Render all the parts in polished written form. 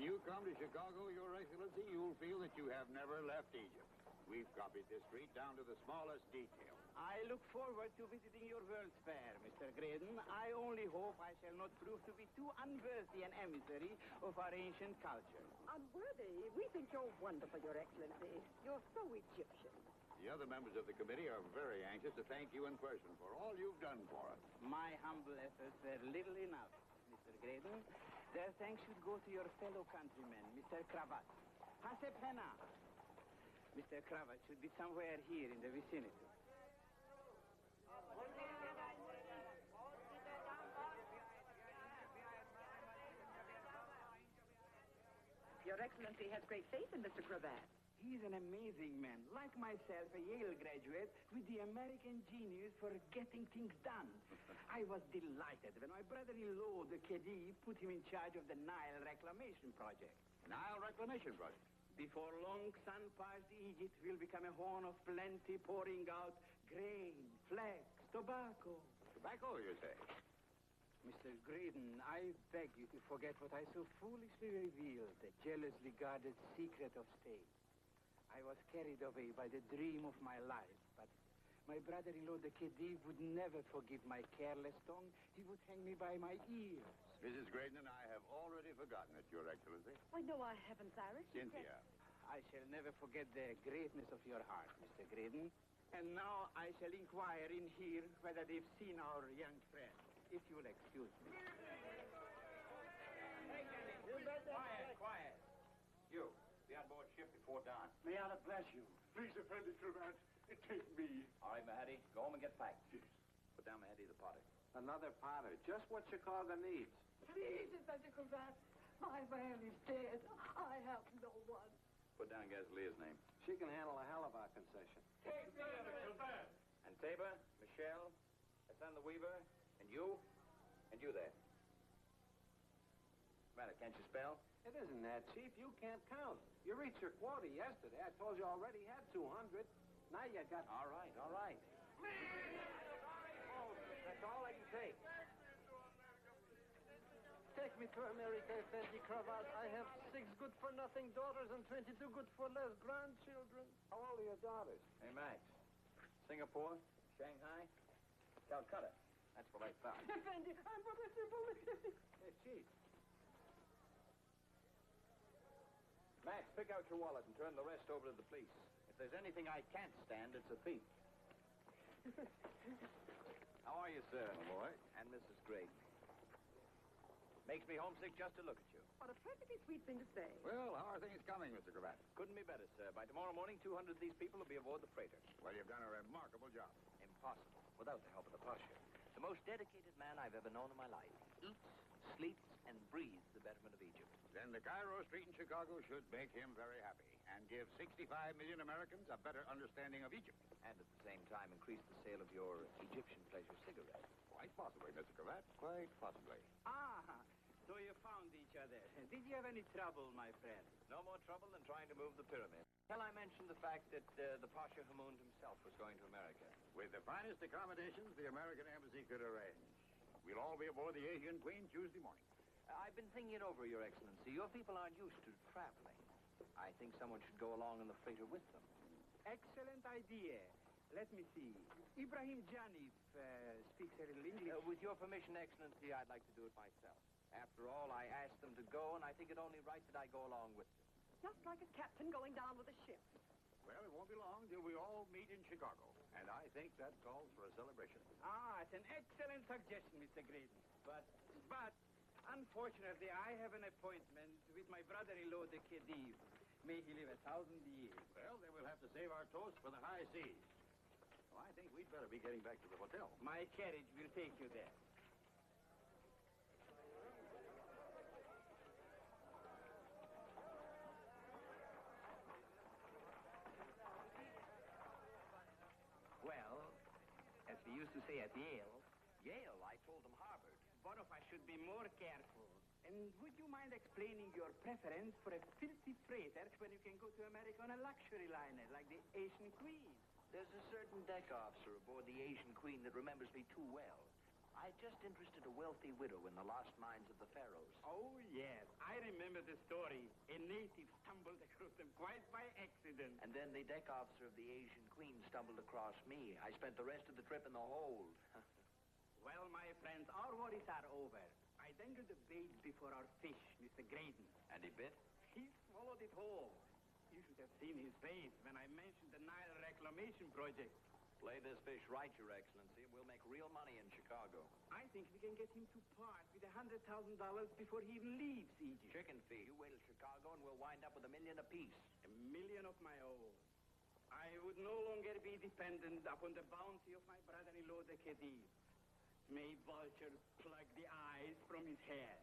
you come to Chicago, Your Excellency, you'll feel that you have never left Egypt. We've copied this street down to the smallest detail. I look forward to visiting your World's Fair, Mr. Graydon. I only hope I shall not prove to be too unworthy an emissary of our ancient culture. Unworthy? We think you're wonderful, Your Excellency. You're so Egyptian. The other members of the committee are very anxious to thank you in person for all you've done for us. My humble efforts were little enough, Mr. Graydon. Their thanks should go to your fellow countryman, Mr. Cravat. Hasepena. Mr. Cravat should be somewhere here in the vicinity. Your Excellency has great faith in Mr. Cravat. He's an amazing man, like myself, a Yale graduate, with the American genius for getting things done. I was delighted when my brother-in-law, the Khedive, put him in charge of the Nile Reclamation Project. Nile Reclamation Project? Before long, sun-parched Egypt will become a horn of plenty, pouring out grain, flax, tobacco. Tobacco, you say? Mr. Graydon, I beg you to forget what I so foolishly revealed, the jealously guarded secret of state. I was carried away by the dream of my life, but my brother-in-law, the Khedive, would never forgive my careless tongue. He would hang me by my ears. Mrs. Graydon and I have already forgotten it, Your Excellency. Why, no, I haven't, Cyrus. Cynthia. I shall never forget the greatness of your heart, Mr. Graydon. And now I shall inquire in here whether they've seen our young friend, if you'll excuse me. Quiet, quiet. You, be on board ship before dawn. May Allah bless you. Please, Effendi Cravat, take me. All right, Mahadi, go home and get packed. Yes. Put down Mahadi the potter. Another potter, just what Chicago needs. Please, Effendi Cravat. My man is dead. I have no one. Put down Gazalia's name. She can handle a hell of our concession. Take me, Cravat. And Tabor, Michelle, Hassan the Weaver, and you there. What's the matter, can't you spell? It isn't that, Chief. You can't count. You reached your quota yesterday. I told you already had 200. Now you got... All right, all right. Oh, that's all I can take. Take me to America, Effendi Cravat. I have 6 good-for-nothing daughters and 22 good-for-less grandchildren. How old are your daughters? Hey, Max. Singapore, Shanghai, Calcutta. That's what I thought. Effendi, I'm what I Hey, Chief. Max, pick out your wallet and turn the rest over to the police. If there's anything I can't stand, it's a thief. How are you, sir? My boy. And Mrs. Graydon. Makes me homesick just to look at you. What a perfectly sweet thing to say. Well, how are things coming, Mr. Cravat? Couldn't be better, sir. By tomorrow morning, 200 of these people will be aboard the freighter. Well, you've done a remarkable job. Impossible, without the help of the Pasha. The most dedicated man I've ever known in my life. Eats, sleeps, and breathes the betterment of Egypt. Then the Cairo Street in Chicago should make him very happy and give 65 million Americans a better understanding of Egypt. And at the same time, increase the sale of your Egyptian pleasure cigarette. Quite possibly, Mr. Cravat. Quite possibly. Ah, so you found each other. Did you have any trouble, my friend? No more trouble than trying to move the pyramid. Shall I mention the fact that the Pasha Hamoud himself was going to America? With the finest accommodations the American embassy could arrange. We'll all be aboard the Asian Queen Tuesday morning. I've been thinking it over, Your Excellency. Your people aren't used to traveling. I think someone should go along in the freighter with them. Excellent idea. Let me see. Ibrahim Janif speaks a little English. With your permission, Excellency, I'd like to do it myself. After all, I asked them to go, and I think it only right that I go along with them. Just like a captain going down with a ship. Well, it won't be long till we all meet in Chicago. And I think that calls for a celebration. Ah, it's an excellent suggestion, Mr. Graydon. But, unfortunately, I have an appointment with my brother-in-law, the Khedive. May he live 1,000 years. Well, then we'll have to save our toast for the high seas. Well, I think we'd better be getting back to the hotel. My carriage will take you there. Well, as we used to say at Yale. Yale? I told them Harvard. Both of us should be more careful. And would you mind explaining your preference for a filthy freighter when you can go to America on a luxury liner like the Asian Queen? There's a certain deck officer aboard the Asian Queen that remembers me too well. I just interested a wealthy widow in the lost mines of the pharaohs. Oh, yes. I remember the story. A native stumbled across them quite by accident. And then the deck officer of the Asian Queen stumbled across me. I spent the rest of the trip in the hold. Well, my friends, our worries are over. I dangled a bait before our fish, Mr. Graydon. And he bit? He swallowed it whole. You should have seen his face when I mentioned the Nile Reclamation Project. Play this fish right, Your Excellency, and we'll make real money in Chicago. I think we can get him to part with $100,000 before he even leaves Egypt. Chicken fee. You wait till Chicago, and we'll wind up with $1 million apiece. $1 million of my own. I would no longer be dependent upon the bounty of my brother-in-law, the Khedive. May vulture plug the eyes from his head.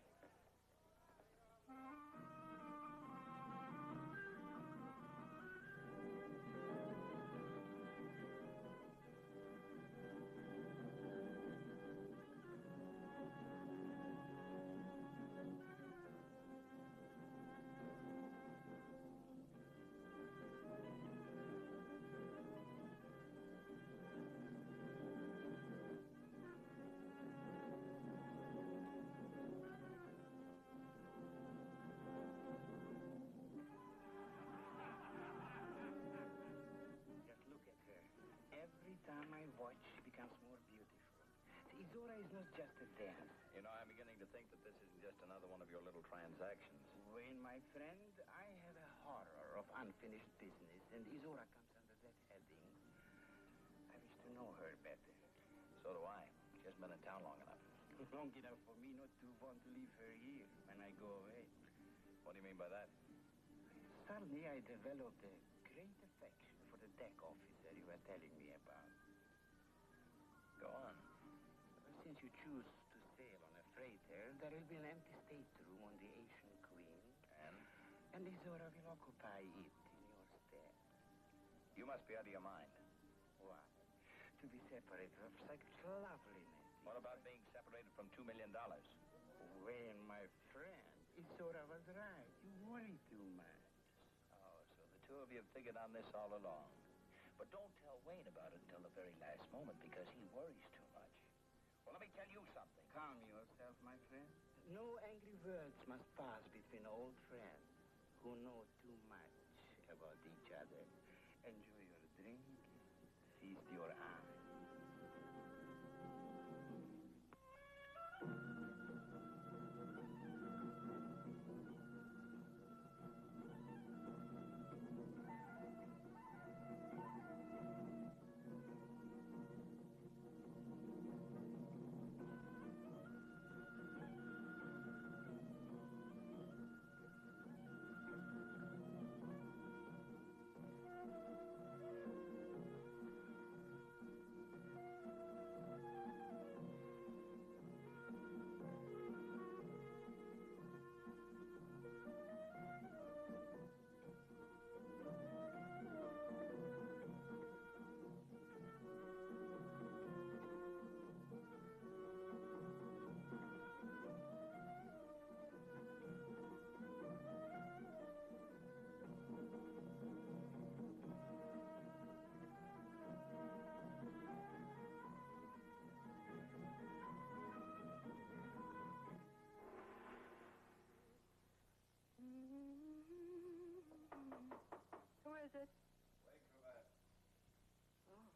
Just look at her. Every time I watch, she becomes more beautiful. See, Zora is not just a dance. You know, I'm beginning to think that this isn't just another one of your little transactions. When, my friend, I have a horror of unfinished business, and Izora comes under that heading, I wish to know her better. So do I. She hasn't been in town long enough. Long enough for me not to want to leave her here when I go away. What do you mean by that? Suddenly, I developed a great affection for the deck officer you were telling me about. Go on. Since you choose to sail on a freighter, there will be an empty stateroom on the Asian Queen. And Izora will occupy it in your stead. You must be out of your mind. Why? To be separated from such loveliness. What about being separated from $2 million? Well, my friend, Izora was right. You worry too much. Oh, so the two of you have figured on this all along. But don't tell Wayne about it until the very last moment, because he worries too much. Well, let me tell you something. Calm yourself, my friend. No angry words must pass between old friends who know too much about each other. Enjoy your drink. Feast your eyes. Who is it? Wait for that. Oh,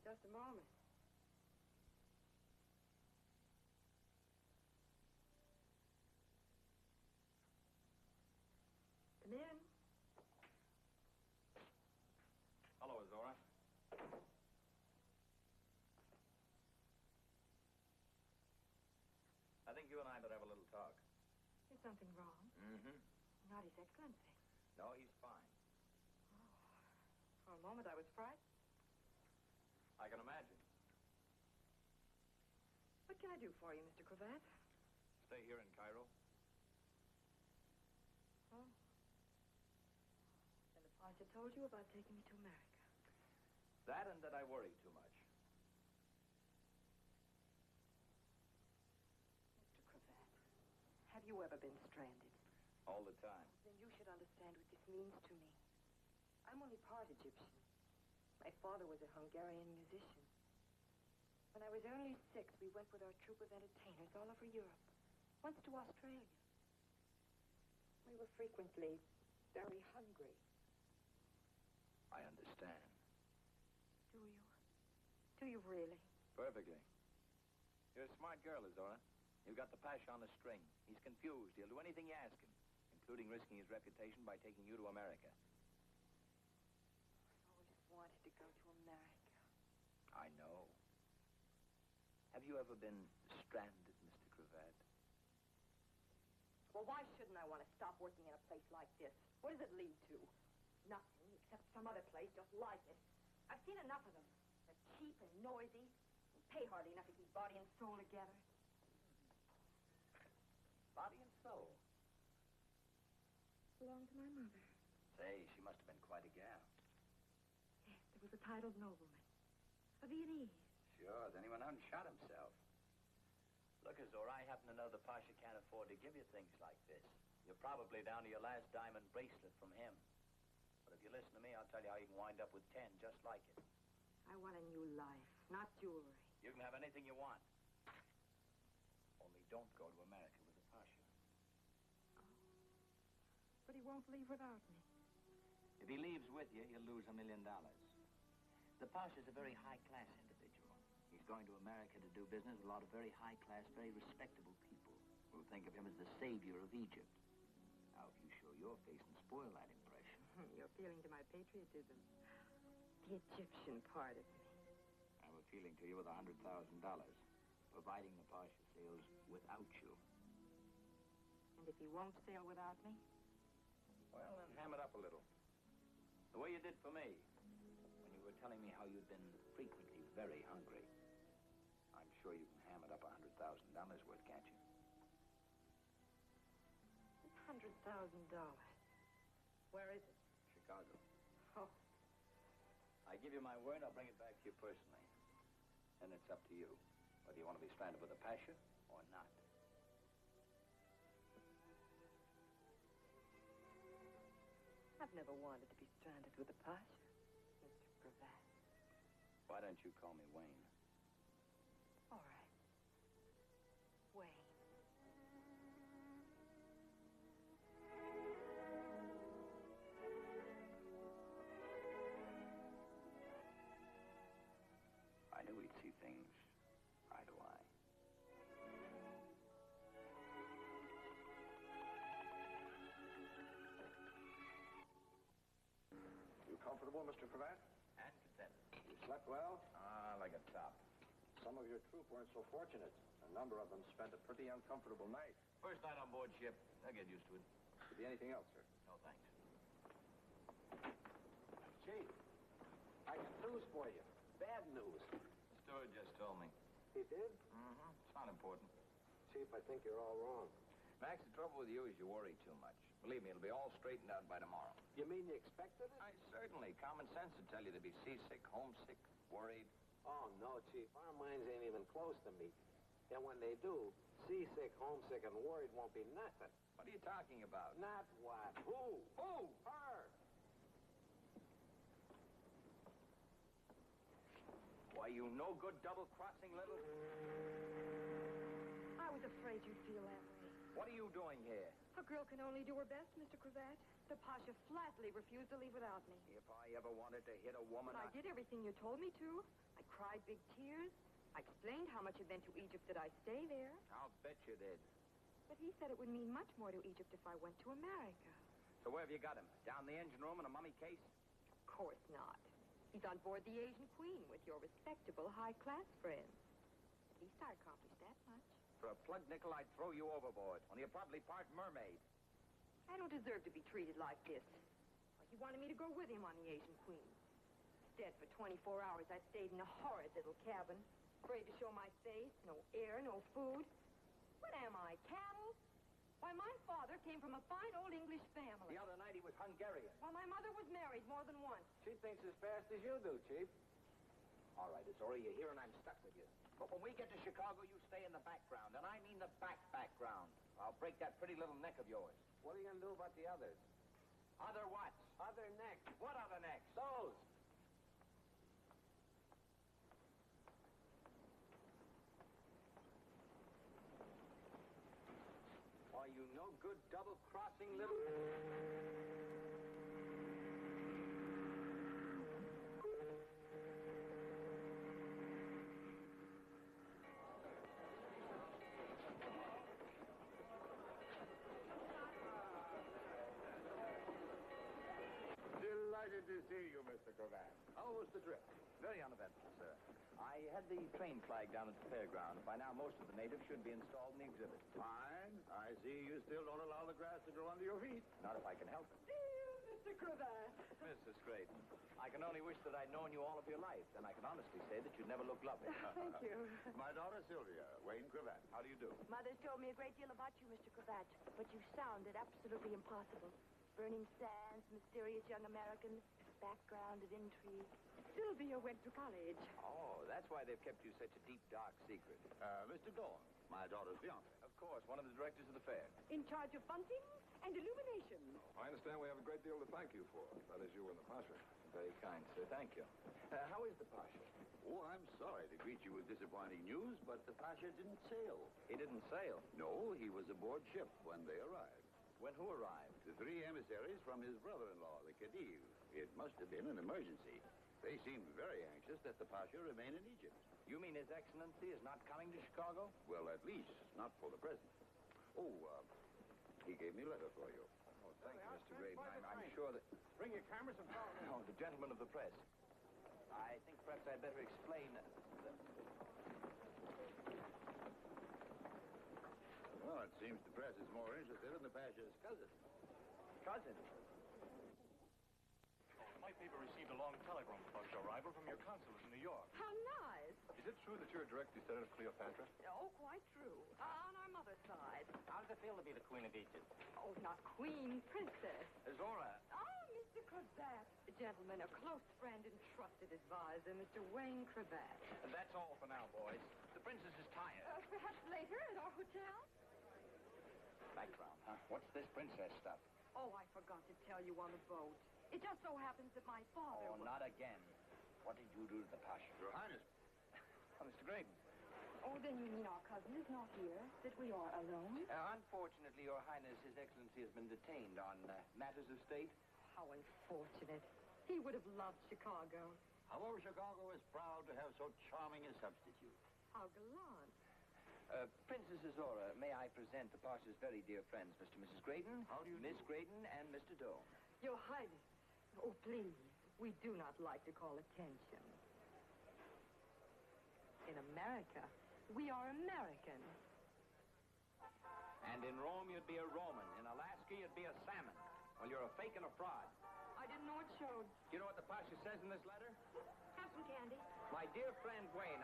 just a moment. Come in. Hello, Zora. I think you and I better have a little talk. Is something wrong? Mm-hmm. Not His Excellency. No, he's fine. For a moment, I was frightened. I can imagine. What can I do for you, Mr. Cravat? Stay here in Cairo. Oh. And the Pasha told you about taking me to America. That and that I worry too much. Mr. Cravat, have you ever been stranded? All the time. Then you should understand what this means to me. I'm only part Egyptian. My father was a Hungarian musician. When I was only 6, we went with our troupe of entertainers all over Europe. Once to Australia. We were frequently very hungry. I understand. Do you? Do you really? Perfectly. You're a smart girl, Azora. You've got the Pasha on the string. He's confused. He'll do anything you ask him, including risking his reputation by taking you to America. I've always wanted to go to America. I know. Have you ever been stranded, Mr. Cravat? Well, why shouldn't I want to stop working in a place like this? What does it lead to? Nothing, except some other place just like it. I've seen enough of them. They're cheap and noisy, and pay hardly enough to keep body and soul together. Body and soul? Belonged to my mother. Say, she must have been quite a gal. Yes, there was a titled nobleman. A Viennese. Sure, then he went out and shot himself. Look, Azora, I happen to know the Pasha can't afford to give you things like this. You're probably down to your last diamond bracelet from him. But if you listen to me, I'll tell you how you can wind up with 10 just like it. I want a new life, not jewelry. You can have anything you want. Only don't go to America with the Pasha. But he won't leave without me. If he leaves with you, you'll lose $1 million. The Pasha's a very high-class individual. He's going to America to do business with a lot of very high-class, very respectable people who think of him as the savior of Egypt. Now, if you show your face and spoil that impression... You're appealing to my patriotism. The Egyptian part of me. I'm appealing to you with $100,000, providing the Pasha sails without you. And if he won't sail without me? Well, then ham it up a little. The way you did for me, when you were telling me how you'd been frequently very hungry. I'm sure you can ham it up $100,000 worth, can't you? $100,000. Where is it? Chicago. Oh. I give you my word, I'll bring it back to you personally. Then it's up to you, whether you want to be stranded with a Pasha or not. I've never wanted to be stranded with a Pasha, Mr. Cravat. Why don't you call me Wayne? All right. Wayne. I knew we'd see things eye to eye. You comfortable, Mr. Cravat? And contented. You slept well? Like a top. Some of your troop weren't so fortunate. A number of them spent a pretty uncomfortable night. First night on board ship. I'll get used to it. Could be anything else, sir. No, thanks. Chief, I got news for you. Bad news. The steward just told me. He did? Mm-hmm. It's not important. Chief, I think you're all wrong. Max, the trouble with you is you worry too much. Believe me, it'll be all straightened out by tomorrow. You mean you expected it? Certainly. Common sense would tell you to be seasick, homesick, worried. Oh, no, Chief. Our minds ain't even close to meeting. And when they do, seasick, homesick, and worried won't be nothing. What are you talking about? Not what? Who? Who? Her. Why, you no good double-crossing little... I was afraid you'd feel that way. What are you doing here? A girl can only do her best, Mr. Cravat. The Pasha flatly refused to leave without me. If I ever wanted to hit a woman... But I did everything you told me to. I cried big tears. I explained how much it meant to Egypt that I stay there. I'll bet you did. But he said it would mean much more to Egypt if I went to America. So where have you got him? Down the engine room in a mummy case? Of course not. He's on board the Asian Queen with your respectable high-class friends. At least I accomplished that much. For a plug nickel, I'd throw you overboard. Only you're probably part mermaid. I don't deserve to be treated like this. He wanted me to go with him on the Asian Queen. Instead, for 24 hours, I stayed in a horrid little cabin, afraid to show my face, no air, no food. What am I, cattle? Why, my father came from a fine old English family. The other night he was Hungarian. While my mother was married more than once. She thinks as fast as you do, Chief. All right, Azora, you're here and I'm stuck with you. But when we get to Chicago, you stay in the background, and I mean the background. I'll break that pretty little neck of yours. What are you going to do about the others? Other what? Other necks. What other necks? Those. good double-crossing little... Delighted to see you, Mr. Cravat. How was the trip? Very uneventful, sir. I had the train flag down at the fairground. By now, most of the natives should be installed in the exhibit. Fine. I see you still don't allow the grass to grow under your feet. Not if I can help it. Dear Mr. Cravat. Mrs. Creighton, I can only wish that I'd known you all of your life. Then I can honestly say that you'd never look lovely. Thank you. My daughter, Sylvia, Wayne Cravat. How do you do? Mother's told me a great deal about you, Mr. Cravat, but you sounded absolutely impossible. Burning sands, mysterious young American, background of intrigue. Sylvia went to college. Oh, that's why they've kept you such a deep, dark secret. Mr. Dawn, my daughter's fiancé. Of course, one of the directors of the fair. In charge of bunting and illumination. I understand we have a great deal to thank you for. That is you and the Pasha. Very kind, sir. Thank you. How is the Pasha? Oh, I'm sorry to greet you with disappointing news, but the Pasha didn't sail. He didn't sail. No, he was aboard ship when they arrived. When who arrived? The 3 emissaries from his brother-in-law, the Khedive. It must have been an emergency. They seemed very anxious that the Pasha remain in Egypt. You mean His Excellency is not coming to Chicago? Well, at least, not for the present. Oh, he gave me a letter for you. Oh, thank you, Mr. Graydon. I'm sure that... Bring your cameras and follow me. Oh, the gentleman of the press. I think perhaps I'd better explain... Well, it seems the press is more interested in the Pasha's cousin. Cousin? My paper received a long telegram about your arrival from your consulate in New York. How nice. Is it true that you're a direct descendant of Cleopatra? Oh, quite true. On our mother's side. How does it feel to be the Queen of Egypt? Oh, not queen, princess. Zora. Oh, Mr. Cravat. Gentlemen, a close friend and trusted advisor, Mr. Wayne Cravat. That's all for now, boys. The princess is tired. Perhaps later at our hotel? Background, huh? What's this princess stuff? Oh, I forgot to tell you on the boat. It just so happens that my father... Oh, not again. What did you do to the Pasha? Your Highness. Oh, Mr. Graydon. Oh, then you mean our cousin is not here? That we are alone? Unfortunately, Your Highness, His Excellency has been detained on matters of state. How unfortunate. He would have loved Chicago. However, Chicago is proud to have so charming a substitute. How gallant. Princess Zora, may I present the Pasha's very dear friends, Mr. and Mrs. Graydon? How do you Miss do? Graydon and Mr. Doe. Your Highness. Oh, please. We do not like to call attention. In America, we are American. And in Rome, you'd be a Roman. In Alaska, you'd be a salmon. Well, you're a fake and a fraud. I didn't know it showed. Do you know what the Pasha says in this letter? Have some candy. My dear friend Wayne,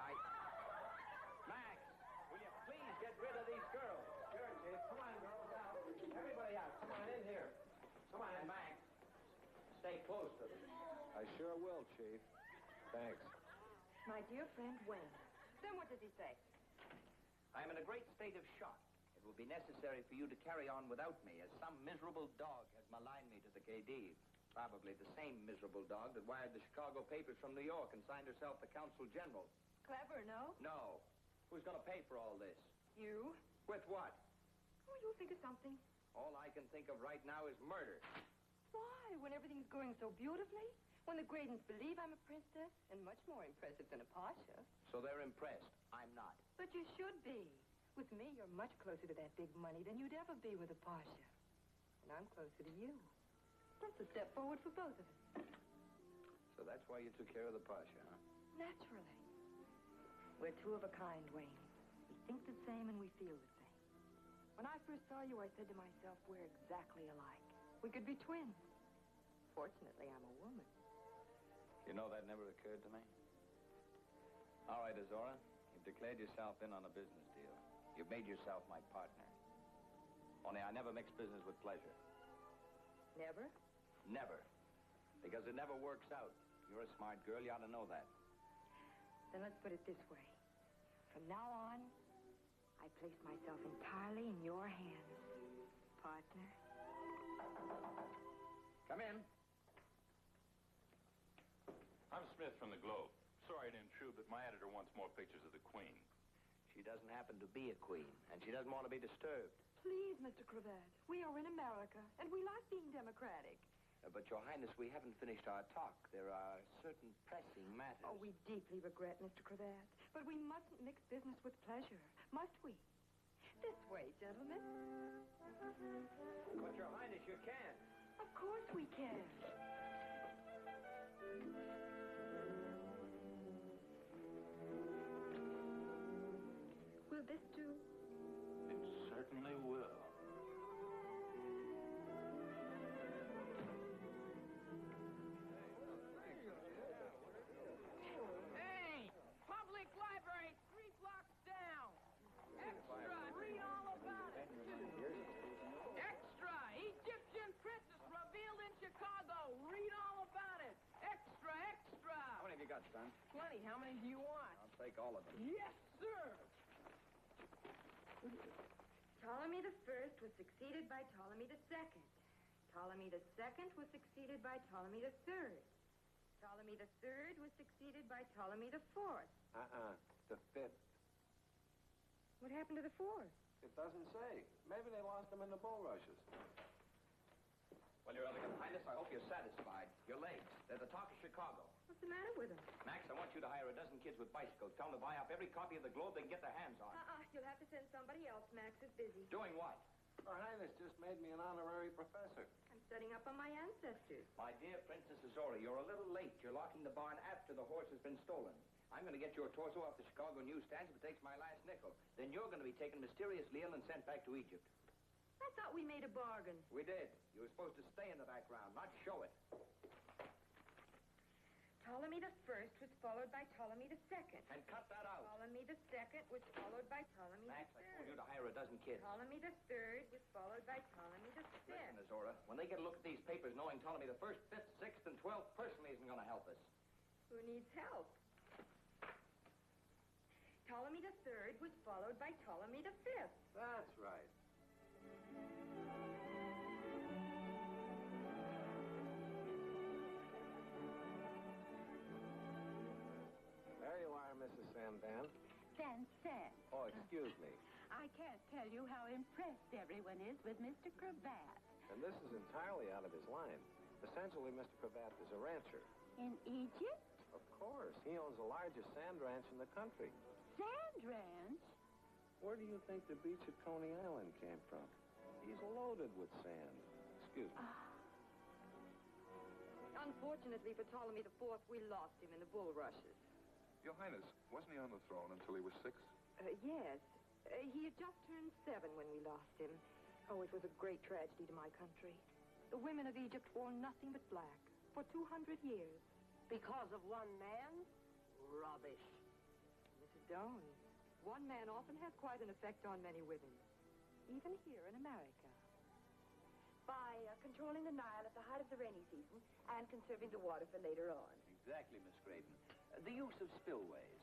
Max, will you please get rid of these girls? Sure, Chief. Come on, girls, out. Everybody out. Come on in here. Come on, Max. Stay close to them. I sure will, Chief. Thanks. My dear friend Wayne. Then what does he say? I am in a great state of shock. It will be necessary for you to carry on without me, as some miserable dog has maligned me to the Khedive. Probably the same miserable dog that wired the Chicago papers from New York and signed herself the Consul General. Clever, no? No. Who's going to pay for all this? You? With what? Oh, you'll think of something. All I can think of right now is murder. Why, when everything's going so beautifully? When the Graydons believe I'm a princess, and much more impressive than a pasha. So they're impressed. I'm not. But you should be. With me, you're much closer to that big money than you'd ever be with a pasha. And I'm closer to you. That's a step forward for both of us. So that's why you took care of the Pasha, huh? Naturally. We're two of a kind, Wayne. We think the same and we feel the same. When I first saw you, I said to myself, we're exactly alike. We could be twins. Fortunately, I'm a woman. You know, that never occurred to me. All right, Azora. You've declared yourself in on a business deal. You've made yourself my partner. Only I never mix business with pleasure. Never? Never. Because it never works out. You're a smart girl. You ought to know that. Then let's put it this way. From now on, I place myself entirely in your hands, partner. Come in. I'm Smith from the Globe. Sorry to intrude, but my editor wants more pictures of the Queen. She doesn't happen to be a queen, and she doesn't want to be disturbed. please, Mr. Cravat. We are in America, and we like being democratic. But, Your Highness, we haven't finished our talk. There are certain pressing matters. Oh, we deeply regret, Mr. Cravat. But we mustn't mix business with pleasure, must we? This way, gentlemen. But, Your Highness, you can't. Of course we can. Will this do? It certainly will. Hey! Public library, 3 blocks down. Extra! Read all about it. Extra! Egyptian princess revealed in Chicago. Read all about it. Extra, extra! How many have you got, son? Plenty. How many do you want? I'll take all of them. Yes, sir! Ptolemy the First was succeeded by Ptolemy the Second. Ptolemy the Second was succeeded by Ptolemy the Third. Ptolemy the Third was succeeded by Ptolemy the Fourth. The fifth. What happened to the fourth? It doesn't say. Maybe they lost them in the bulrushes. Well, Your Elegant Highness, I hope you're satisfied. You're late. They're the talk of Chicago. What's the matter with him? Max, I want you to hire a dozen kids with bicycles. Tell them to buy up every copy of the Globe they can get their hands on. You'll have to send somebody else. Max is busy. Doing what? Her Highness just made me an honorary professor. I'm setting up on my ancestors. My dear Princess Azora, you're a little late. You're locking the barn after the horse has been stolen. I'm going to get your torso off the Chicago newsstands if it takes my last nickel. Then you're going to be taken mysteriously ill and sent back to Egypt. I thought we made a bargain. We did. You were supposed to stay in the background, not show it. Ptolemy the First was followed by Ptolemy the Second. And cut that out. Ptolemy the Second was followed by Ptolemy Max, the I Third. told you to hire a dozen kids. Ptolemy the Third was followed by Ptolemy the Listen, Fifth. Azora, when they get a look at these papers, knowing Ptolemy the First, Fifth, Sixth, and 12th personally isn't going to help us. Who needs help? Ptolemy the Third was followed by Ptolemy the Fifth. That's right. There you are, Mrs. Sandan. Vincent, Oh, excuse me. I can't tell you how impressed everyone is with Mr. Cravat. And this is entirely out of his line. Essentially, Mr. Cravat is a rancher. In Egypt? Of course. He owns the largest sand ranch in the country. Sand ranch? Where do you think the beach at Coney Island came from? He's loaded with sand. Excuse me. Unfortunately for Ptolemy the Fourth, we lost him in the bulrushes. Your Highness, wasn't he on the throne until he was 6? Yes. He had just turned 7 when we lost him. Oh, it was a great tragedy to my country. The women of Egypt wore nothing but black for 200 years. Because of one man? Rubbish. Mrs. Doane, one man often has quite an effect on many women, even here in America. By controlling the Nile at the height of the rainy season and conserving the water for later on. Exactly, Miss Graydon. The use of spillways.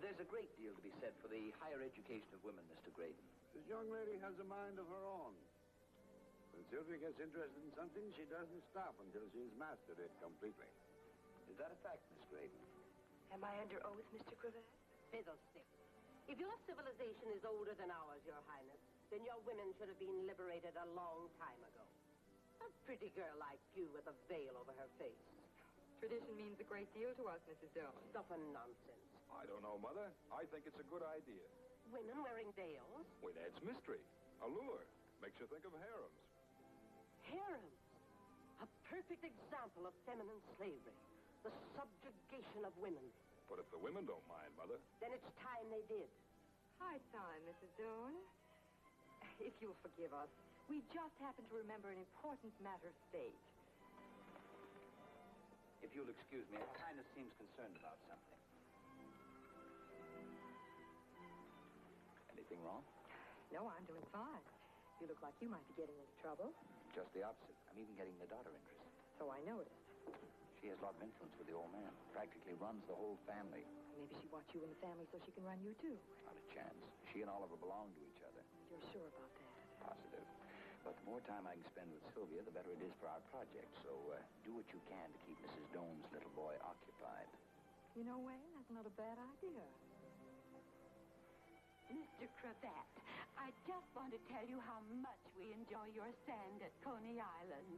There's a great deal to be said for the higher education of women, Mr. Graydon. This young lady has a mind of her own. When Sylvia gets interested in something, she doesn't stop until she's mastered it completely. Is that a fact, Miss Graydon? Am I under oath, Mr. Cravat? Fiddlesticks. If your civilization is older than ours, Your Highness, then your women should have been liberated a long time ago. A pretty girl like you with a veil over her face. Tradition means a great deal to us, Mrs. Doane. Stuff and nonsense. I don't know, Mother. I think it's a good idea. Women wearing veils? It adds mystery, allure, makes you think of harems. Harems. A perfect example of feminine slavery. The subjugation of women. But if the women don't mind, Mother. Then it's time they did. High time, Mrs. Doane. If you'll forgive us, we just happen to remember an important matter of state. If you'll excuse me, Her Highness seems concerned about something. Anything wrong? No, I'm doing fine. You look like you might be getting into trouble. Just the opposite. I'm even getting the daughter interested. So I noticed. She has a lot of influence with the old man. Practically runs the whole family. Maybe she wants you in the family so she can run you, too. Not a chance. She and Oliver belong to each other. You're sure about that? Positive. But the more time I can spend with Sylvia, the better it is for our project. So do what you can to keep Mrs. Doane's little boy occupied. You know, Wayne, that's not a bad idea. Mr. Cravat, I just want to tell you how much we enjoy your sand at Coney Island.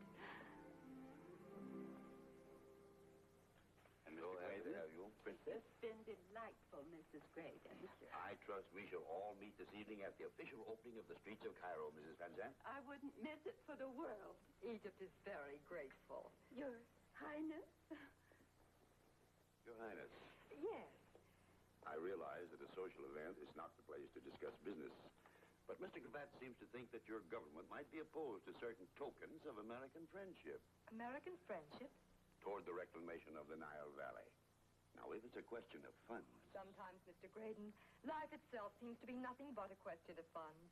And Mr. Graydon, have you, Princess? It's been delightful, Mrs. Graydon. I trust we shall all meet this evening at the official opening of the streets of Cairo, Mrs. Van Zandt. I wouldn't miss it for the world. Egypt is very grateful. Your Highness? Your Highness, Yes. I realize that a social event is not the place to discuss business. But Mr. Cravat seems to think that your government might be opposed to certain tokens of American friendship American friendship? toward the reclamation of the Nile Valley. Now, if it's a question of funds... Sometimes, Mr. Graydon, life itself seems to be nothing but a question of funds.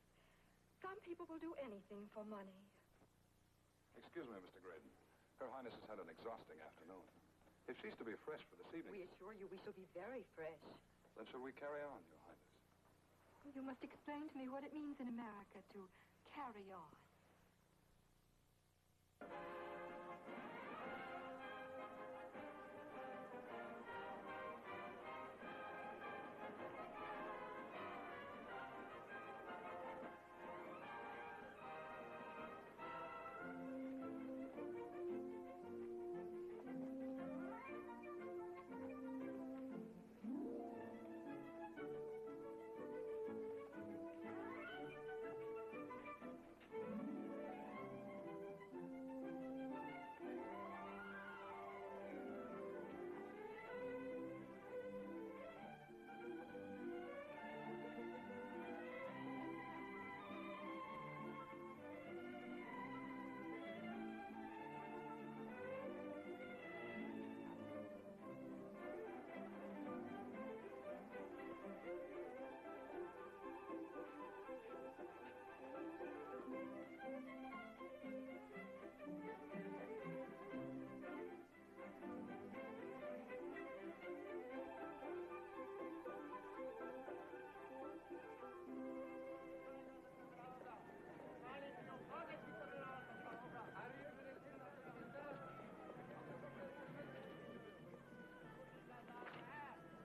Some people will do anything for money. Excuse me, Mr. Graydon. Her Highness has had an exhausting afternoon. If she's to be fresh for this evening... We assure you we shall be very fresh. Then shall we carry on, Your Highness? You must explain to me what it means in America to carry on.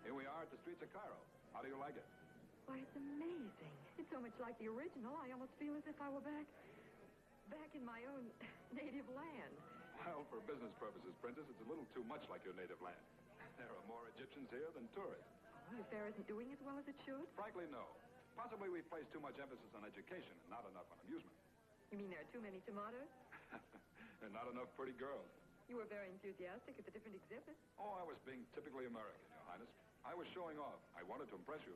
Here we are at the streets of Cairo. How do you like it? Why, it's amazing. It's so much like the original, I almost feel as if I were back in my own native land. Well, for business purposes, Princess, it's a little too much like your native land. There are more Egyptians here than tourists. The affair isn't doing as well as it should? Frankly, no. Possibly we place too much emphasis on education and not enough on amusement. You mean there are too many tomatoes? And not enough pretty girls. You were very enthusiastic at the different exhibits. Oh, I was being typically American, Your Highness. I was showing off. I wanted to impress you.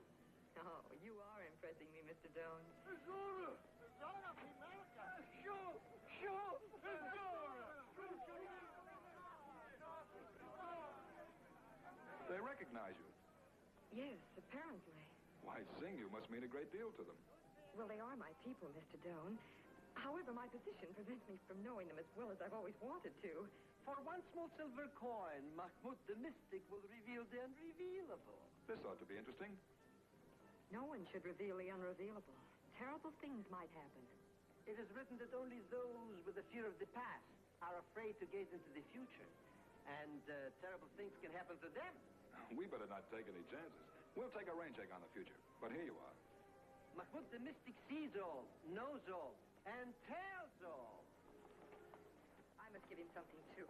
Oh, you are impressing me, Mr. Doan. They recognize you. Yes, apparently. Why, sing you must mean a great deal to them. Well, they are my people, Mr. Doan. However, my position prevents me from knowing them as well as I've always wanted to. For one small silver coin, Mahmoud the Mystic will reveal the unrevealable. This ought to be interesting. No one should reveal the unrevealable. Terrible things might happen. It is written that only those with a fear of the past are afraid to gaze into the future. And terrible things can happen to them. We better not take any chances. We'll take a rain check on the future. But here you are. Mahmoud the Mystic sees all, knows all, and tells all. I must give him something, too.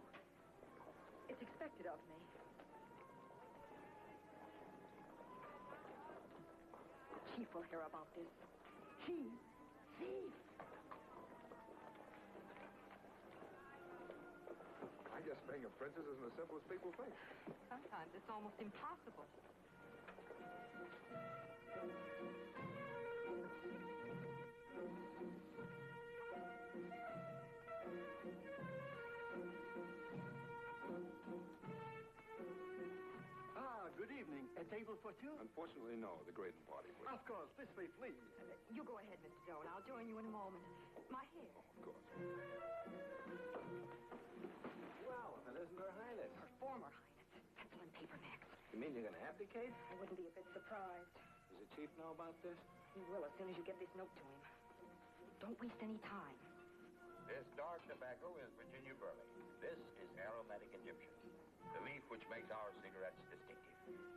It's expected of me. Chief will hear about this. Chief! Thief! I guess being a princess isn't as simple as people think. Sometimes it's almost impossible. Good evening. A table for two? Unfortunately, no. The Graydon party, please. Of course. This way, please. You go ahead, Mr. Doan. I'll join you in a moment. My hair. Of course. Well, that isn't Her Highness. Her former highness. Pencil and paper, Max. You mean you're going to abdicate? I wouldn't be a bit surprised. Does the chief know about this? He will as soon as you get this note to him. Don't waste any time. This dark tobacco is Virginia burley. This is aromatic Egyptian, the leaf which makes our cigarettes distinctive.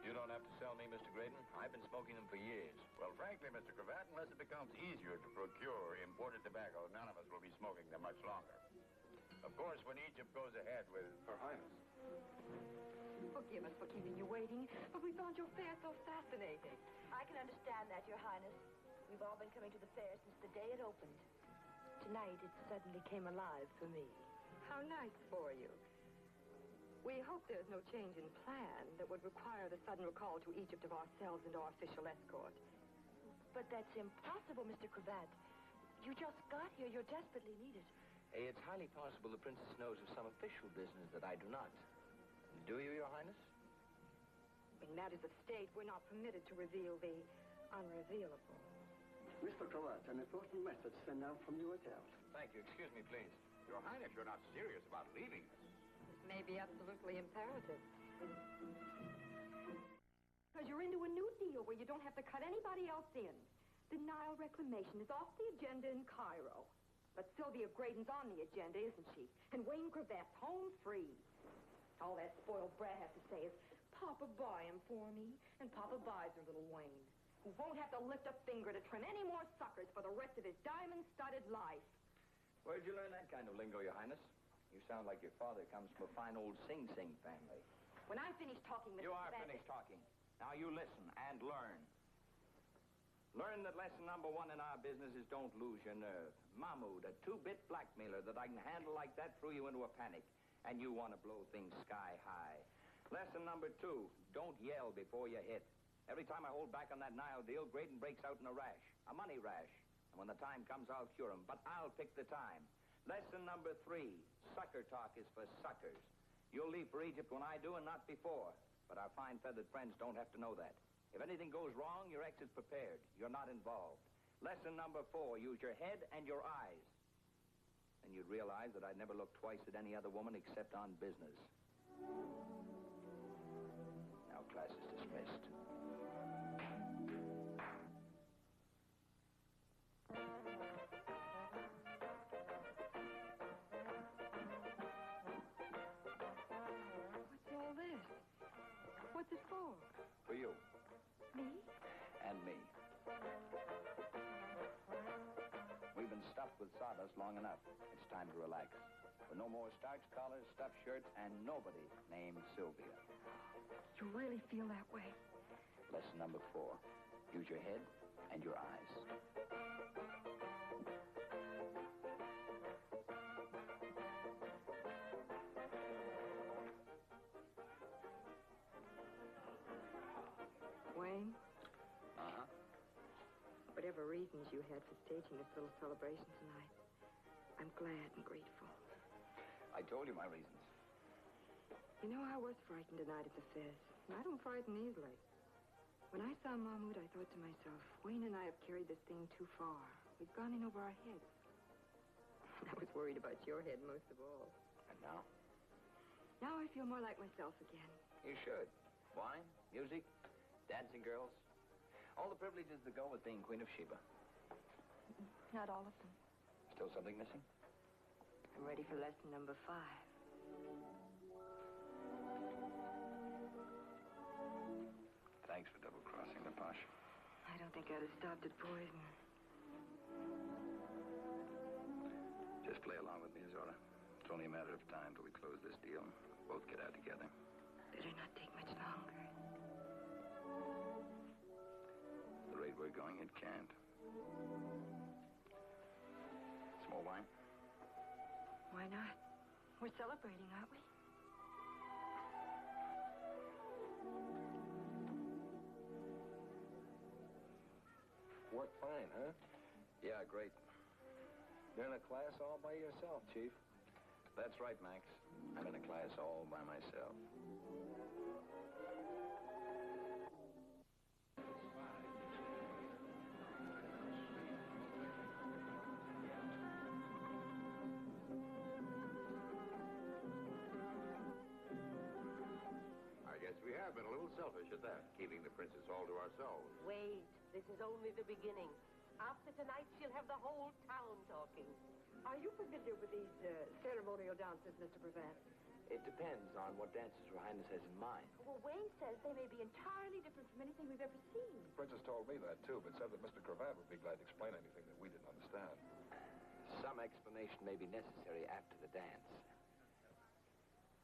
You don't have to sell me, Mr. Graydon. I've been smoking them for years. Well, frankly, Mr. Cravat, unless it becomes easier to procure imported tobacco, none of us will be smoking them much longer. Of course, when Egypt goes ahead with... Her Highness. Forgive us for keeping you waiting, but we found your fair so fascinating. I can understand that, Your Highness. We've all been coming to the fair since the day it opened. Tonight, it suddenly came alive for me. How nice for you. We hope there's no change in plan that would require the sudden recall to Egypt of ourselves and our official escort. But that's impossible, Mr. Cravat. You just got here. You're desperately needed. It's highly possible the princess knows of some official business that I do not. Do you, Your Highness? In matters of state, we're not permitted to reveal the unrevealable. Mr. Cravat, an important message sent down from the hotel. Thank you. Excuse me, please. Your Highness, you're not serious about leaving us. This may be absolutely imperative. Because you're into a new deal where you don't have to cut anybody else in. The Nile reclamation is off the agenda in Cairo. But Sylvia Graydon's on the agenda, isn't she? And Wayne Cravat's home free. All that spoiled brat has to say is, Papa, buy him for me. And Papa buys her little Wayne, who won't have to lift a finger to trim any more suckers for the rest of his diamond-studded life. Where'd you learn that kind of lingo, Your Highness? You sound like your father comes from a fine old sing-sing family. When I'm finished talking, Mr. You are Cravat... finished talking. Now you listen and learn. Learn that lesson number one in our business is don't lose your nerve. Mahmoud, a two-bit blackmailer that I can handle like that threw you into a panic. And you want to blow things sky high. Lesson number two, don't yell before you hit. Every time I hold back on that Nile deal, Graydon breaks out in a rash, a money rash. And when the time comes, I'll cure him, but I'll pick the time. Lesson number three, sucker talk is for suckers. You'll leave for Egypt when I do and not before. But our fine feathered friends don't have to know that. If anything goes wrong, your exit's prepared. You're not involved. Lesson number four, use your head and your eyes. And you'd realize that I'd never look twice at any other woman except on business. Now class is dismissed. What's all this? What's it for? For you. Me? And me. We've been stuffed with sawdust long enough. It's time to relax. With no more starch collars, stuffed shirts, and nobody named Sylvia. You really feel that way? Lesson number four. Use your head and your eyes. Wayne? Uh-huh. Whatever reasons you had for staging this little celebration tonight, I'm glad and grateful. I told you my reasons. You know, I was frightened tonight at the fest, and I don't frighten easily. When I saw Mahmoud, I thought to myself, Wayne and I have carried this thing too far. We've gone in over our heads. I was worried about your head most of all. And now? Now I feel more like myself again. You should. Wine, music, dancing girls. All the privileges that go with being Queen of Sheba. Not all of them. Still something missing? I'm ready for lesson number 5. Thanks for double-crossing the Posh. I don't think I'd have stopped at poison. Just play along with me, Zora. It's only a matter of time till we close this deal. Both get out together. Better not take much longer. The rate we're going, it can't. Some more wine? Why not? We're celebrating, aren't we? Work fine, huh? Yeah, great. You're in a class all by yourself, Chief. That's right, Max. I'm in a class all by myself. I guess we have been a little selfish at that, keeping the princess all to ourselves. Wait, this is only the beginning. After tonight, she'll have the whole town talking. Are you familiar with these ceremonial dances, Mr. Cravat? It depends on what dances Her Highness has in mind. Well, Wayne says they may be entirely different from anything we've ever seen. The princess told me that, too, but said that Mr. Cravat would be glad to explain anything that we didn't understand. Some explanation may be necessary after the dance.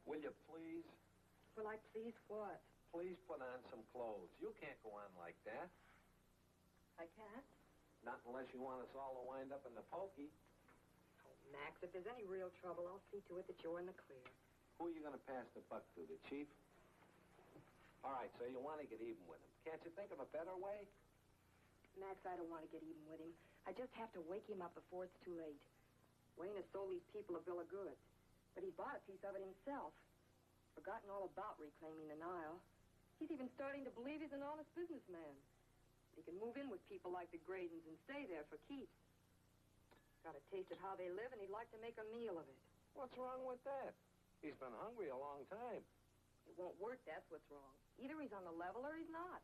Will you please? Will I please what? Please put on some clothes. You can't go on like that. I can't? Not unless you want us all to wind up in the pokey. Oh, Max, if there's any real trouble, I'll see to it that you're in the clear. Who are you going to pass the buck to, the chief? All right, so you want to get even with him. Can't you think of a better way? Max, I don't want to get even with him. I just have to wake him up before it's too late. Wayne has sold these people a bill of goods, but he bought a piece of it himself. Forgotten all about reclaiming the Nile. He's even starting to believe he's an honest businessman. He can move in with people like the Gradens and stay there for keeps. Got a taste of how they live, and he'd like to make a meal of it. What's wrong with that? He's been hungry a long time. It won't work, that's what's wrong. Either he's on the level or he's not.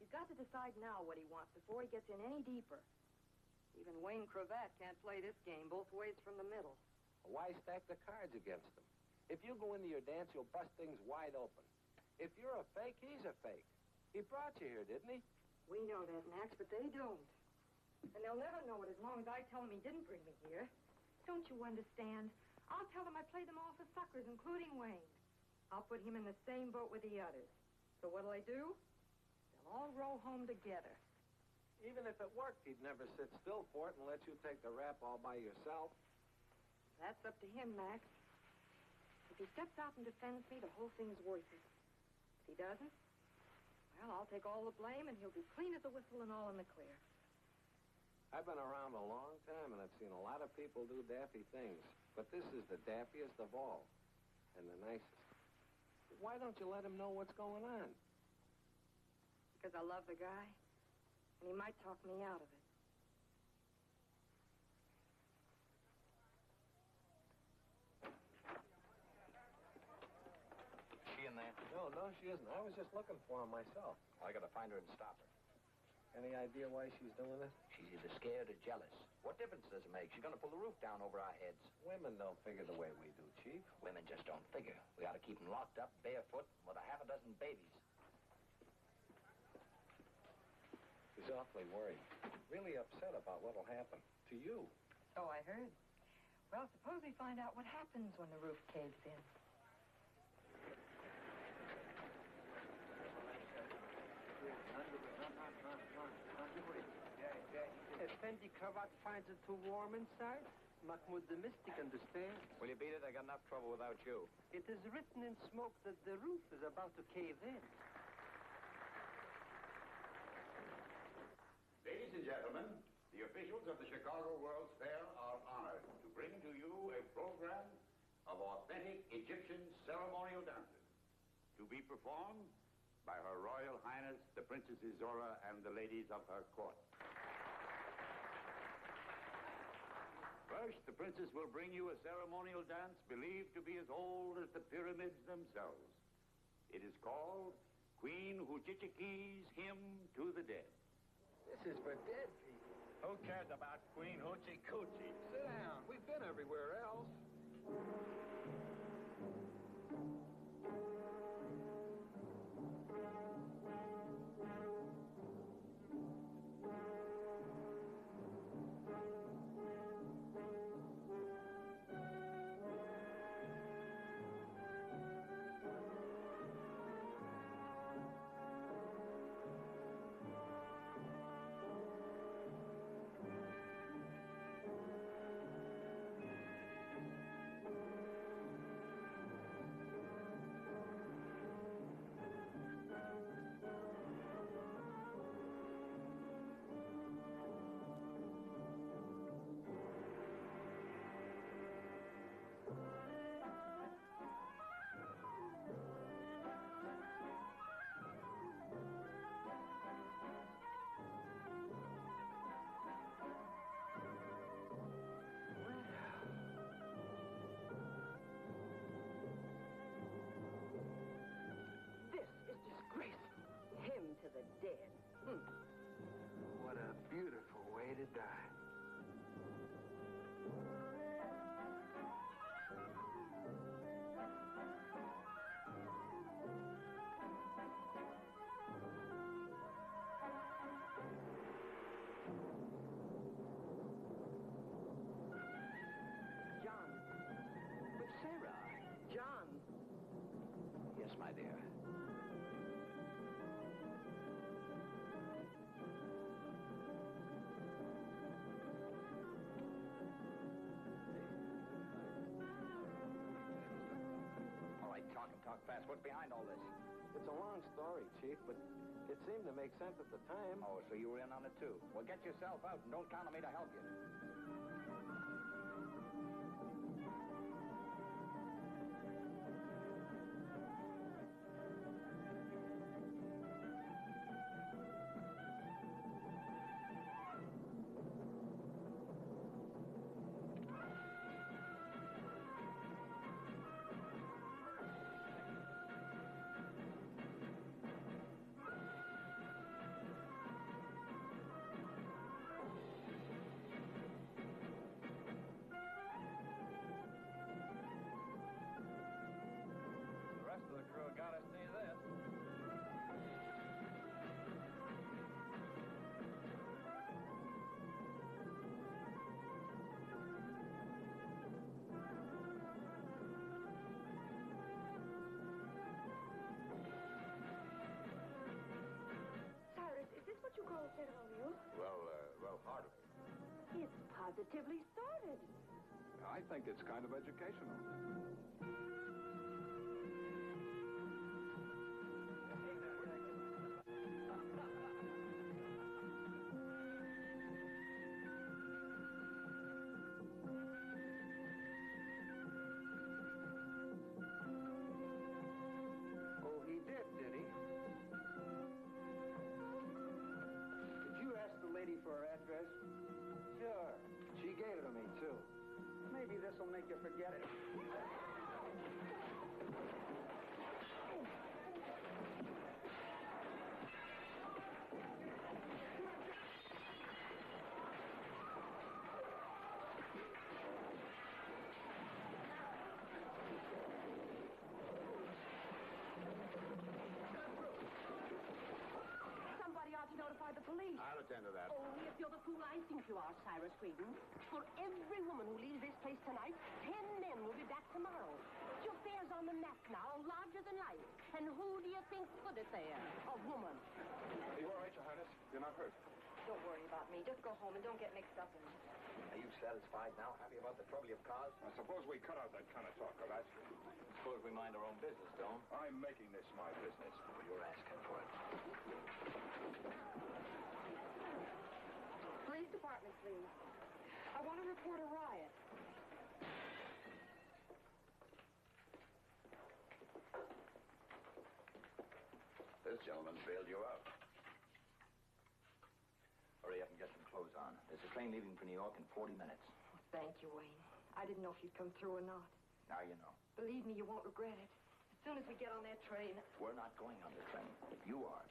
He's got to decide now what he wants before he gets in any deeper. Even Wayne Cravat can't play this game both ways from the middle. Why stack the cards against him? If you go into your dance, you'll bust things wide open. If you're a fake, he's a fake. He brought you here, didn't he? We know that, Max, but they don't. And they'll never know it as long as I tell them he didn't bring me here. Don't you understand? I'll tell them I played them all for suckers, including Wayne. I'll put him in the same boat with the others. So what'll they do? They'll all row home together. Even if it worked, he'd never sit still for it and let you take the rap all by yourself. That's up to him, Max. If he steps out and defends me, the whole thing's worthless. If he doesn't, well, I'll take all the blame, and he'll be clean as a whistle and all in the clear. I've been around a long time, and I've seen a lot of people do daffy things. But this is the daffiest of all, and the nicest. Why don't you let him know what's going on? Because I love the guy, and he might talk me out of it. She in there? No, she isn't. I was just looking for him myself. I gotta find her and stop her. Any idea why she's doing it? She's either scared or jealous. What difference does it make? She's gonna pull the roof down over our heads. Women don't figure the way we do, Chief. Women just don't figure. We ought to keep them locked up, barefoot, with a half a dozen babies. She's awfully worried. Really upset about what'll happen to you. So I heard. Well, suppose we find out what happens when the roof caves in. Effendi Cravat finds it too warm inside. Mahmoud the Mystic understands. Will you beat it? I got enough trouble without you. It is written in smoke that the roof is about to cave in. Ladies and gentlemen, the officials of the Chicago World's Fair are honored to bring to you a program of authentic Egyptian ceremonial dances to be performed by Her Royal Highness the Princess Zora and the ladies of her court. First, the princess will bring you a ceremonial dance believed to be as old as the pyramids themselves. It is called Queen Huchichiki's Hymn to the Dead. This is for dead people. Who cares about Queen Hoochie Coochie? Sit down. We've been everywhere else. the dead. What a beautiful way to die. What's behind all this? It's a long story, Chief, but it seemed to make sense at the time. Oh, so you were in on it, too. Well, get yourself out and don't count on me to help you. Gotta see this. Cyrus, is this what you call a ceremonial? Well, part of it. It's positively sordid. I think it's kind of educational. Oh, he did he? Did you ask the lady for her address? Sure. She gave it to me, too. Maybe this will make you forget it. Somebody ought to notify the police. I'll attend to that. Only if you're the fool I think you are, Cyrus Creedon. For every woman who leaves this place tonight, 10 men will be back tomorrow. Your fare's on the map now, larger than life. And who do you think put it there? A woman. Are you all right, Your Highness? You're not hurt? Don't worry about me. Just go home and don't get mixed up in it. Are you satisfied now? Happy about the trouble you've caused? I suppose we cut out that kind of talk, all right? Suppose we mind our own business, don't? I'm making this my business. Well, you're asking for it. Police department, please. I want to report a riot. This gentleman bailed you out. Hurry up and get some clothes on. There's a train leaving for New York in 40 minutes. Oh, thank you, Wayne. I didn't know if you'd come through or not. Now you know. Believe me, you won't regret it. As soon as we get on that train... We're not going on the train. You are.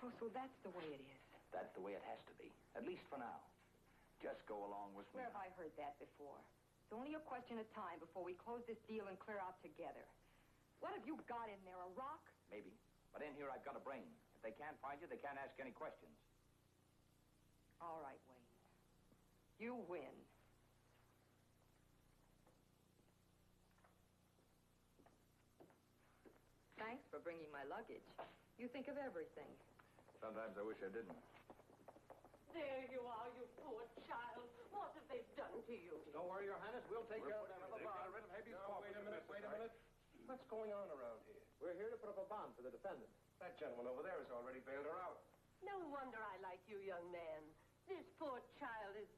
Oh, so that's the way it is. That's the way it has to be. At least for now. Just go along with me. Where have I heard that before? It's only a question of time before we close this deal and clear out together. What have you got in there, a rock? Maybe. But in here I've got a brain. If they can't find you, they can't ask any questions. All right, Wayne. You win. Thanks for bringing my luggage. You think of everything. Sometimes I wish I didn't. There you are, you poor child. What have they done to you? Don't worry, Your Highness. We'll take care of that. Wait a minute. What's going on around here? We're here to put up a bond for the defendant. That gentleman over there has already bailed her out. No wonder I like you, young man. This poor child is...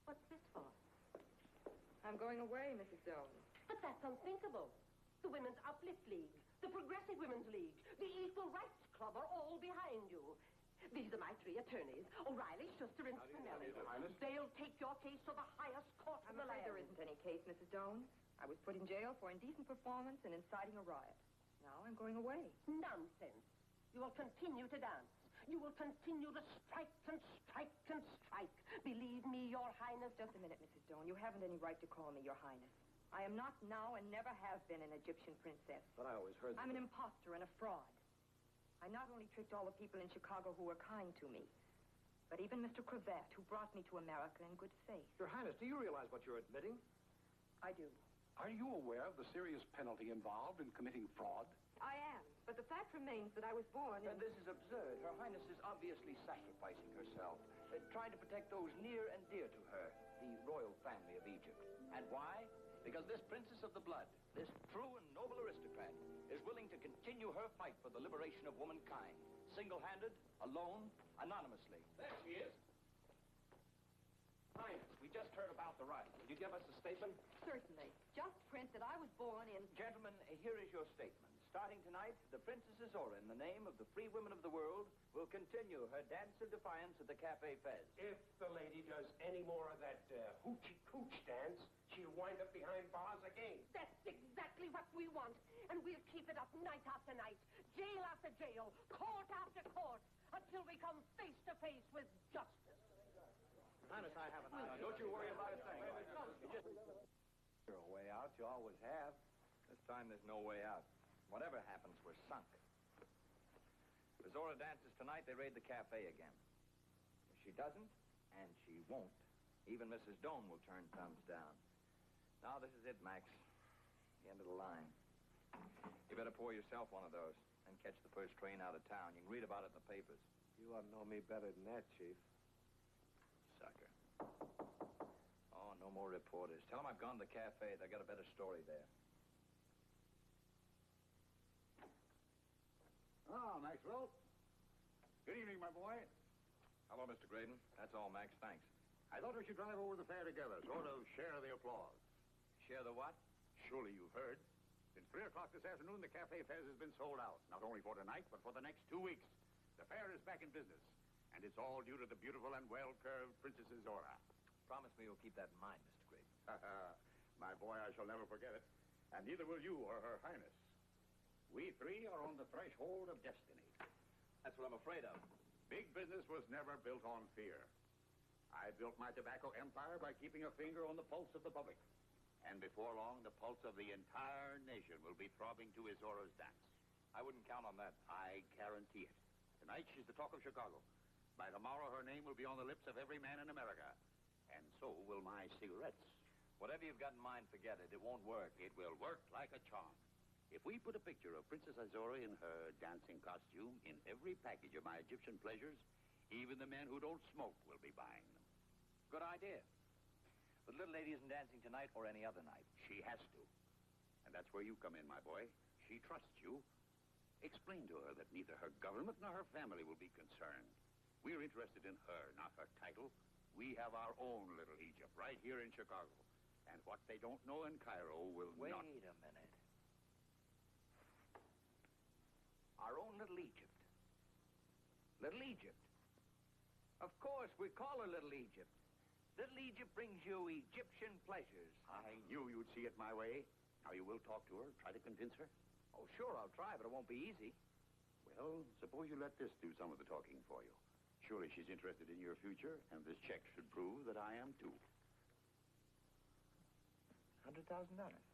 What's this for? I'm going away, Mrs. Jones. But that's unthinkable. The Women's Uplift League, the Progressive Women's League, the Equal Rights Club are all behind you. These are my 3 attorneys, O'Reilly, Schuster, and Spinelli. They'll take your case to the highest court of the land. There isn't any case, Mrs. Jones. I was put in jail for indecent performance and inciting a riot. Now I'm going away. Nonsense. You will continue to dance. You will continue to strike and strike and strike. Believe me, Your Highness... Just a minute, Mrs. Jones. You haven't any right to call me Your Highness. I am not now and never have been an Egyptian princess. But I always heard... I'm an imposter and a fraud. I not only tricked all the people in Chicago who were kind to me, but even Mr. Cravat, who brought me to America in good faith. Your Highness, do you realize what you're admitting? I do. Are you aware of the serious penalty involved in committing fraud? I am, but the fact remains that I was born in... This is absurd. Her Highness is obviously sacrificing herself, trying to protect those near and dear to her, the royal family of Egypt. And why? Because this princess of the blood, this true and noble aristocrat, is willing to continue her fight for the liberation of womankind. Single-handed, alone, anonymously. There she is. Highness, we just heard about the riot. Will you give us a statement? Certainly. Just print that I was born in... Gentlemen, here is your statement. Starting tonight, the Princess Azora, in the name of the free women of the world, will continue her dance of defiance at the Cafe Fez. If the lady does any more of that hoochie-cooch dance, she'll wind up behind bars again. That's exactly what we want. And we'll keep it up night after night, jail after jail, court after court, until we come face to face with justice. Highness, I have an idea. Don't you worry about a thing. You're a way out. You always have. This time there's no way out. Whatever happens, we're sunk. If Azora dances tonight, they raid the cafe again. If she doesn't, and she won't, even Mrs. Doan will turn thumbs down. Now, this is it, Max. The end of the line. You better pour yourself one of those and catch the first train out of town. You can read about it in the papers. You ought to know me better than that, Chief. Sucker. Oh, no more reporters. Tell them I've gone to the cafe. They got a better story there. Ah, Maxwell. Good evening, my boy. Hello, Mr. Graydon. That's all, Max. Thanks. I thought we should drive over the fair together, sort of share the applause. Share the what? Surely you've heard. Since 3 o'clock this afternoon, the Cafe Fez has been sold out. Not only for tonight, but for the next 2 weeks. The fair is back in business. And it's all due to the beautiful and well-curved Princess Azora. Promise me you'll keep that in mind, Mr. Graydon. My boy, I shall never forget it. And neither will you or Her Highness. We 3 are on the threshold of destiny. That's what I'm afraid of. Big business was never built on fear. I built my tobacco empire by keeping a finger on the pulse of the public. And before long, the pulse of the entire nation will be throbbing to Azora's dance. I wouldn't count on that. I guarantee it. Tonight, she's the talk of Chicago. By tomorrow, her name will be on the lips of every man in America. And so will my cigarettes. Whatever you've got in mind, forget it. It won't work. It will work like a charm. If we put a picture of Princess Azora in her dancing costume in every package of my Egyptian pleasures, even the men who don't smoke will be buying them. Good idea. But little lady isn't dancing tonight or any other night. She has to. And that's where you come in, my boy. She trusts you. Explain to her that neither her government nor her family will be concerned. We're interested in her, not her title. We have our own little Egypt right here in Chicago. And what they don't know in Cairo will Wait not... a minute. Our own little Egypt. Little Egypt. Of course, we call her Little Egypt. Little Egypt brings you Egyptian pleasures. I knew you'd see it my way. Now, you will talk to her, try to convince her? Oh, sure, I'll try, but it won't be easy. Well, suppose you let this do some of the talking for you. Surely she's interested in your future, and this check should prove that I am too. $100,000.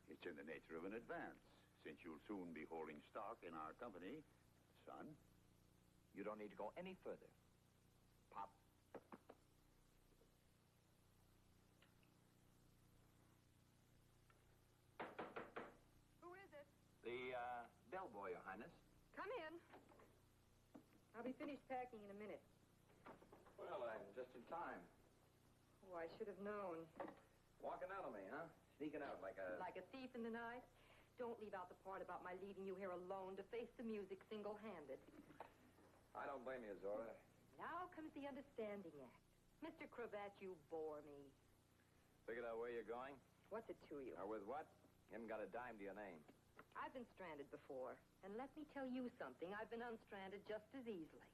It's in the nature of an advance, since you'll soon be holding stock in our company, son. You don't need to go any further. Pop. Who is it? The, bellboy, Your Highness. Come in. I'll be finished packing in a minute. Well, I'm just in time. Oh, I should have known. Walking out on me, huh? Sneaking out like a... Like a thief in the night? Don't leave out the part about my leaving you here alone to face the music single-handed. I don't blame you, Zora. Now comes the understanding act. Mr. Cravat, you bore me. Figured out where you're going? What's it to you? Or with what? You haven't got a dime to your name. I've been stranded before. And let me tell you something. I've been unstranded just as easily.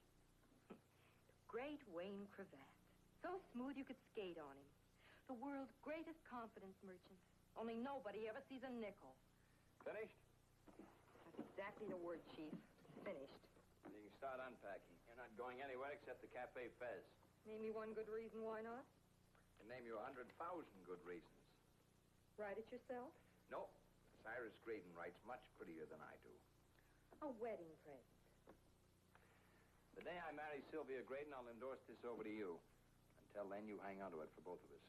Great Wayne Cravat. So smooth you could skate on him. The world's greatest confidence merchant. Only nobody ever sees a nickel. Finished? That's exactly the word, Chief. Finished. You can start unpacking. You're not going anywhere except the Cafe Fez. Name me one good reason why not. I can name you 100,000 good reasons. Write it yourself? Nope. Cyrus Graydon writes much prettier than I do. A wedding present. The day I marry Sylvia Graydon, I'll endorse this over to you. Until then, you hang on to it for both of us.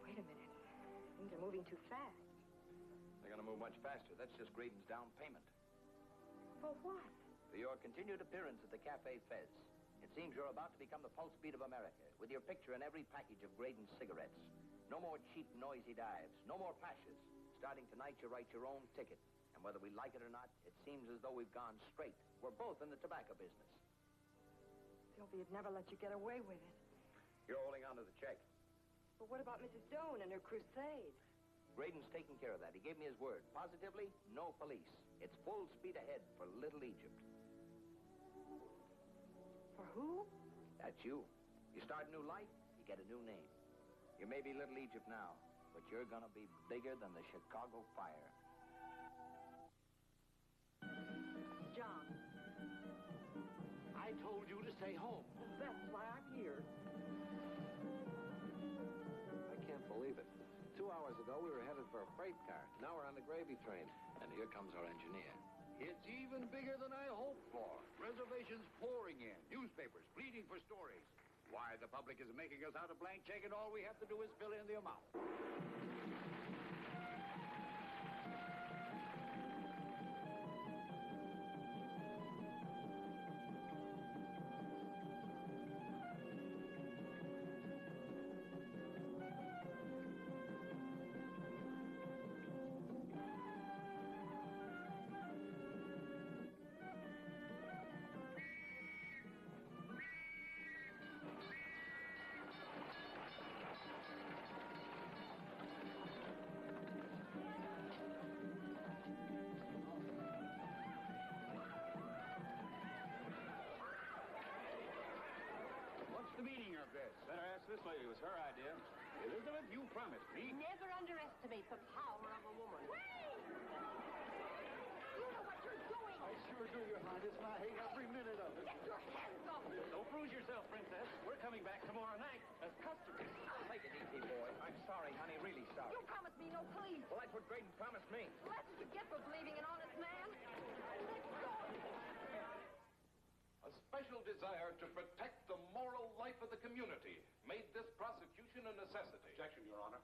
Wait a minute. Things are moving too fast. They're going to move much faster. That's just Graydon's down payment. For what? for your continued appearance at the Cafe Fez. It seems you're about to become the pulse beat of America, with your picture in every package of Graydon cigarettes. No more cheap, noisy dives. No more pashes. Starting tonight, you write your own ticket. And whether we like it or not, it seems as though we've gone straight. We're both in the tobacco business. Sylvia'd never let you get away with it. You're holding on to the check. But what about Mrs. Doane and her crusade? Graydon's taking care of that. He gave me his word. Positively, no police. It's full speed ahead for Little Egypt. For who? That's you. You start a new life, you get a new name. You may be Little Egypt now, but you're gonna be bigger than the Chicago fire. John. I told you to stay home. That's why I'm here. I can't believe it. 2 hours ago, we were headed for a freight car. Now we're on the gravy train. And here comes our engineer. It's even bigger than I hoped for. Reservations pouring in. Newspapers pleading for stories. Why, the public is making us out a blank check, and all we have to do is fill in the amount. The meaning of this? Better ask this lady. It was her idea. Elizabeth, you promised me. Never underestimate the power of a woman. Wait! You know what you're doing. I sure do, Your Highness, and I hate every minute of it. Get your hands off me. Don't bruise yourself, Princess. We're coming back tomorrow night as customers. Take it easy, boy. I'm sorry, honey. Really sorry. You promised me no police. Well, that's what Graydon promised me. That's what you get for believing an honest man. Let go. A special desire to protect the moral life of the community made this prosecution a necessity. Objection, Your Honor.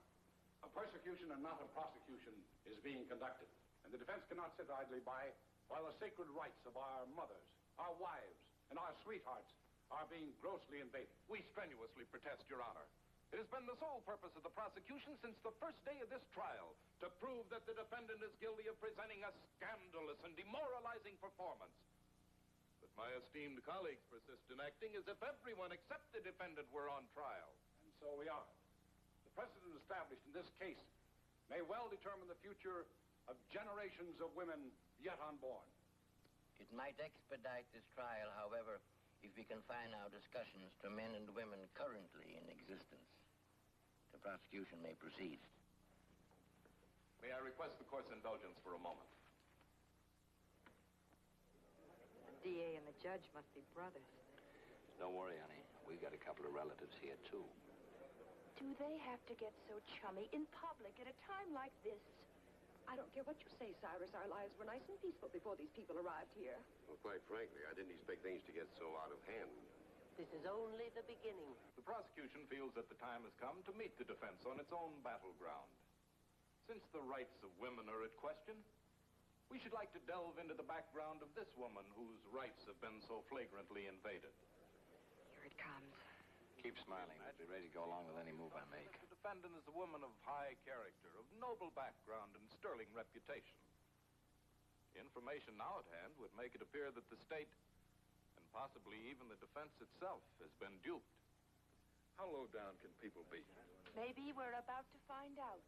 A persecution and not a prosecution is being conducted, and the defense cannot sit idly by while the sacred rights of our mothers, our wives, and our sweethearts are being grossly invaded. We strenuously protest, Your Honor. It has been the sole purpose of the prosecution since the first day of this trial to prove that the defendant is guilty of presenting a scandalous and demoralizing performance. But my esteemed colleagues persist in acting as if everyone except the defendant were on trial. And so we are. The precedent established in this case may well determine the future of generations of women yet unborn. It might expedite this trial, however, if we confine our discussions to men and women currently in existence. The prosecution may proceed. May I request the court's indulgence for a moment? The DA and the judge must be brothers. Don't worry, honey. We got a couple of relatives here, too. Do they have to get so chummy in public at a time like this? I don't care what you say, Cyrus. Our lives were nice and peaceful before these people arrived here. Well, quite frankly, I didn't expect things to get so out of hand. This is only the beginning. The prosecution feels that the time has come to meet the defense on its own battleground. Since the rights of women are at question, we should like to delve into the background of this woman whose rights have been so flagrantly invaded. Here it comes. Keep smiling. I'd be ready to go along with any move I make. The defendant is a woman of high character, of noble background, and sterling reputation. Information now at hand would make it appear that the state, and possibly even the defense itself, has been duped. How low down can people be? Maybe we're about to find out.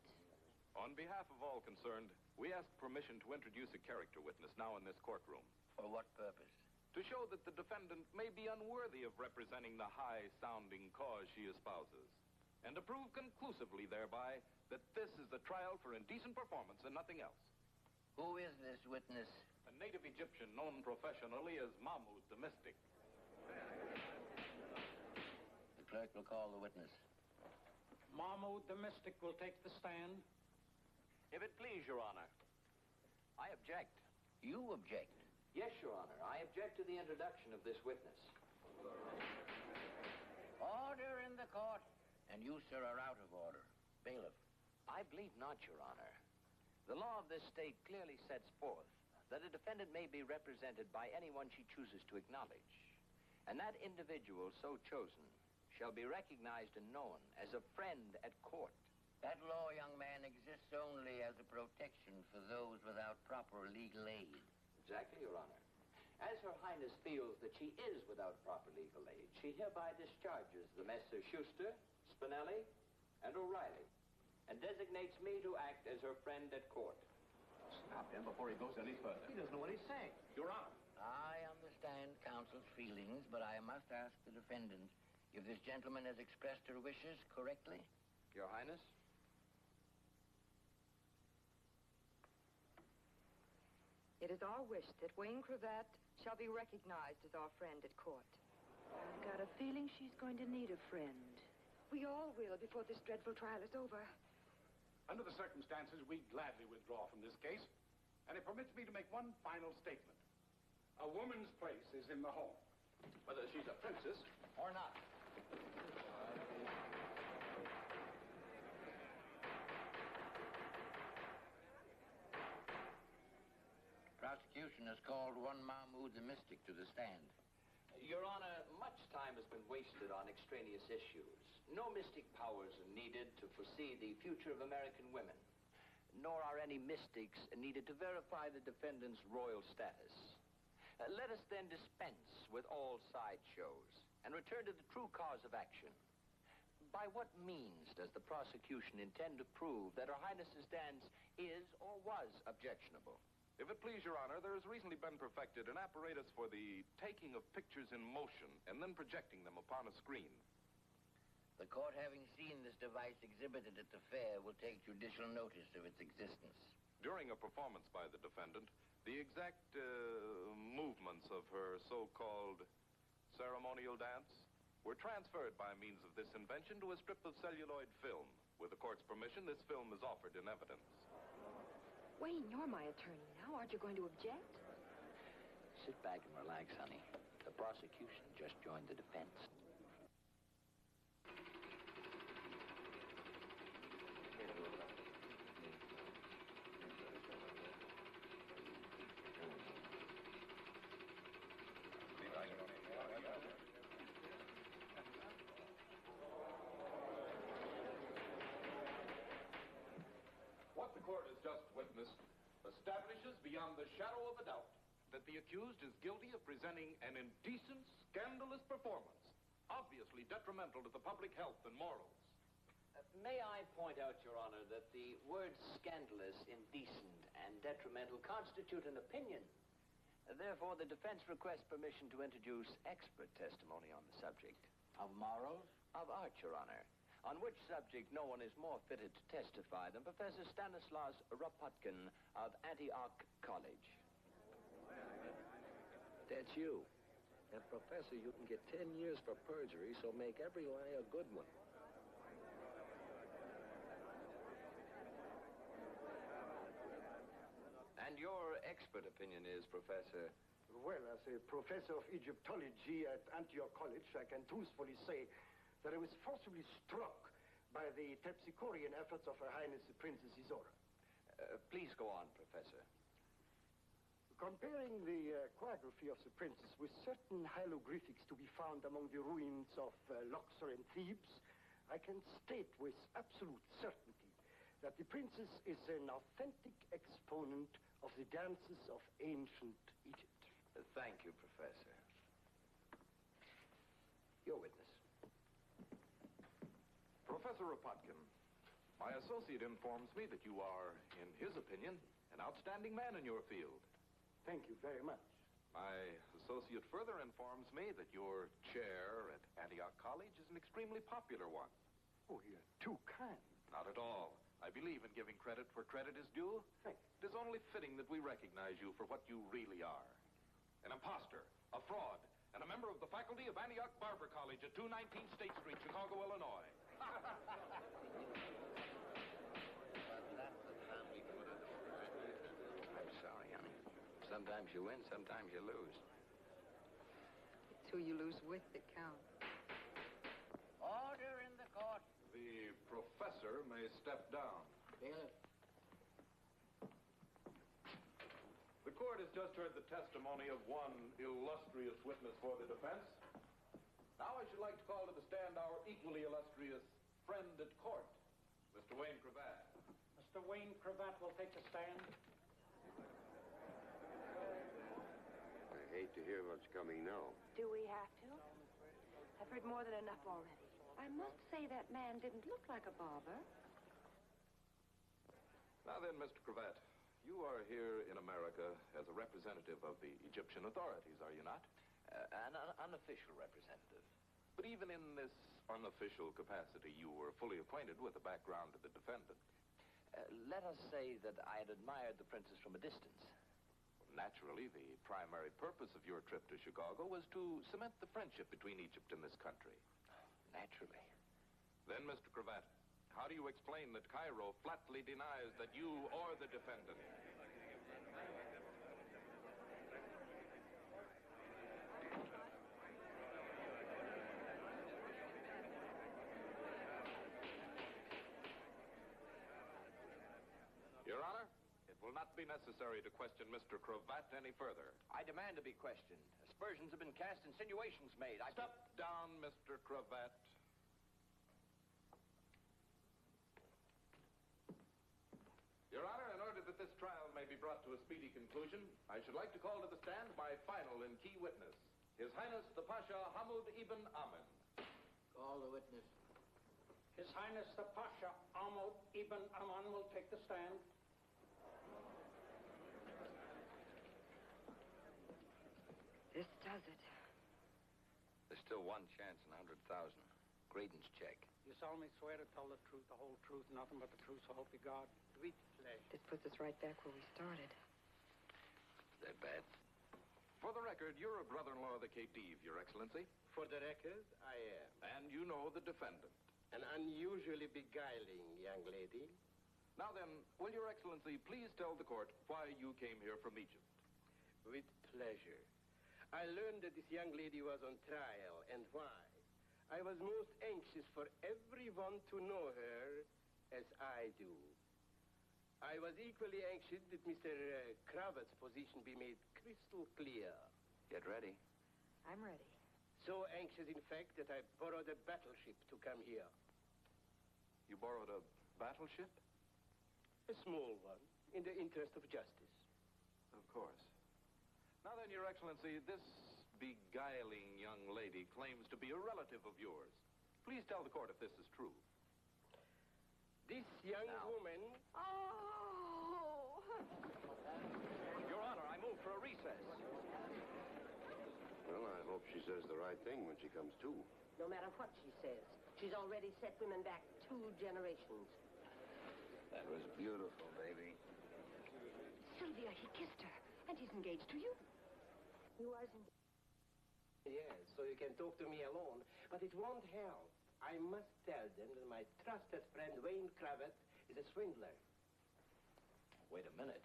On behalf of all concerned, we ask permission to introduce a character witness now in this courtroom. For what purpose? To show that the defendant may be unworthy of representing the high-sounding cause she espouses, and to prove conclusively thereby that this is a trial for indecent performance and nothing else. Who is this witness? A native Egyptian known professionally as Mahmoud the Mystic. The clerk will call the witness. Mahmoud the Mystic will take the stand. If it please, Your Honor. I object. You object? Yes, Your Honor. I object to the introduction of this witness. Order in the court. And you, sir, are out of order. Bailiff. I believe not, Your Honor. The law of this state clearly sets forth that a defendant may be represented by anyone she chooses to acknowledge. And that individual so chosen shall be recognized and known as a friend at court. That law, young man, exists only as a protection for those without proper legal aid. Exactly, Your Honor. As Her Highness feels that she is without proper legal aid, she hereby discharges the Messrs. Schuster, Spinelli, and O'Reilly, and designates me to act as her friend at court. Stop him before he goes any further. He doesn't know what he's saying. Your Honor. I understand counsel's feelings, but I must ask the defendant if this gentleman has expressed her wishes correctly. Your Highness? It is our wish that Wayne Cravat shall be recognized as our friend at court. I've got a feeling she's going to need a friend. We all will before this dreadful trial is over. Under the circumstances, we gladly withdraw from this case, and it permits me to make one final statement. A woman's place is in the home. Whether she's a princess Or not. Prosecution has called one Mahmoud the Mystic to the stand. Your Honor, much time has been wasted on extraneous issues. No mystic powers are needed to foresee the future of American women, nor are any mystics needed to verify the defendant's royal status. Let us then dispense with all sideshows and return to the true cause of action. By what means does the prosecution intend to prove that Her Highness's dance is or was objectionable? If it please Your Honor, there has recently been perfected an apparatus for the taking of pictures in motion and then projecting them upon a screen. The court, having seen this device exhibited at the fair, will take judicial notice of its existence. During a performance by the defendant, the exact movements of her so-called ceremonial dance were transferred by means of this invention to a strip of celluloid film. With the court's permission, this film is offered in evidence. Wayne, you're my attorney now. Aren't you going to object? Sit back and relax, honey. The prosecution just joined the defense. What the court has just witnessed establishes beyond the shadow of a doubt that the accused is guilty of presenting an indecent, scandalous performance, obviously detrimental to the public health and morals. May I point out, Your Honor, that the words scandalous, indecent, and detrimental constitute an opinion. Therefore, the defense requests permission to introduce expert testimony on the subject. Of morals? Of art, Your Honor. On which subject no one is more fitted to testify than Professor Stanislaus Rapotkin of Antioch College. That's you. And, Professor, you can get 10 years for perjury, so make every lie a good one. And your expert opinion is, Professor? Well, as a professor of Egyptology at Antioch College, I can truthfully say that I was forcibly struck by the terpsichorean efforts of Her Highness the Princess Isora. Please go on, Professor. Comparing the choreography of the princess with certain hieroglyphics to be found among the ruins of Luxor and Thebes, I can state with absolute certainty that the princess is an authentic exponent of the dances of ancient Egypt. Thank you, Professor. Your witness. Professor Rapotkin, my associate informs me that you are, in his opinion, an outstanding man in your field. Thank you very much. My associate further informs me that your chair at Antioch College is an extremely popular one. Oh, you're too kind. Not at all. I believe in giving credit where credit is due. Thank you. It is only fitting that we recognize you for what you really are. An imposter, a fraud, and a member of the faculty of Antioch Barber College at 219 State Street, Chicago, Illinois. I'm sorry, honey. Sometimes you win, sometimes you lose. It's who you lose with that counts. Order in the court. The professor may step down. Bailiff. The court court has just heard the testimony of one illustrious witness for the defense. Now I should like to call to the stand our equally illustrious friend at court, Mr. Wayne Cravat. Mr. Wayne Cravat will take the stand. I hate to hear what's coming now. Do we have to? I've heard more than enough already. I must say that man didn't look like a barber. Now then, Mr. Cravat, you are here in America as a representative of the Egyptian authorities, are you not? An unofficial representative. But even in this unofficial capacity, you were fully acquainted with the background of the defendant. Let us say that I had admired the princess from a distance. Naturally, the primary purpose of your trip to Chicago was to cement the friendship between Egypt and this country. Naturally. Then, Mr. Cravat, how do you explain that Cairo flatly denies that you or the defendant... Your Honor, it will not be necessary to question Mr. Cravat any further. I demand to be questioned. Aspersions have been cast, insinuations made. Step down, Mr. Cravat. Your Honor, in order that this trial may be brought to a speedy conclusion, I should like to call to the stand my final and key witness, His Highness the Pasha Hamoud Ibn Amin. Call the witness. His Highness the Pasha Ahmad Ibn Aman will take the stand. This does it. There's still one chance in 100,000. Graydon's check. You solemnly swear to tell the truth, the whole truth, nothing but the truth, so help you God. With pleasure. This puts us right back where we started. Is that bad? For the record, you're a brother-in-law of the Khedive, Your Excellency. For the record, I am. And you know the defendant. An unusually beguiling young lady. Now then, will Your Excellency please tell the court why you came here from Egypt? With pleasure. I learned that this young lady was on trial, and why. I was most anxious for everyone to know her as I do. I was equally anxious that Mr. Cravat's position be made crystal clear. Get ready. I'm ready. So anxious, in fact, that I borrowed a battleship to come here. You borrowed a battleship? A small one, in the interest of justice. Of course. Now then, Your Excellency, this beguiling young lady claims to be a relative of yours. Please tell the court if this is true. This young woman... Oh! Your Honor, I move for a recess. Well, I hope she says the right thing when she comes to. No matter what she says, she's already set women back 2 generations. That was beautiful, baby. Sylvia, he kissed her, and he's engaged to you. He was engaged. Yes, so you can talk to me alone, but it won't help. I must tell them that my trusted friend Wayne Cravat is a swindler. Wait a minute.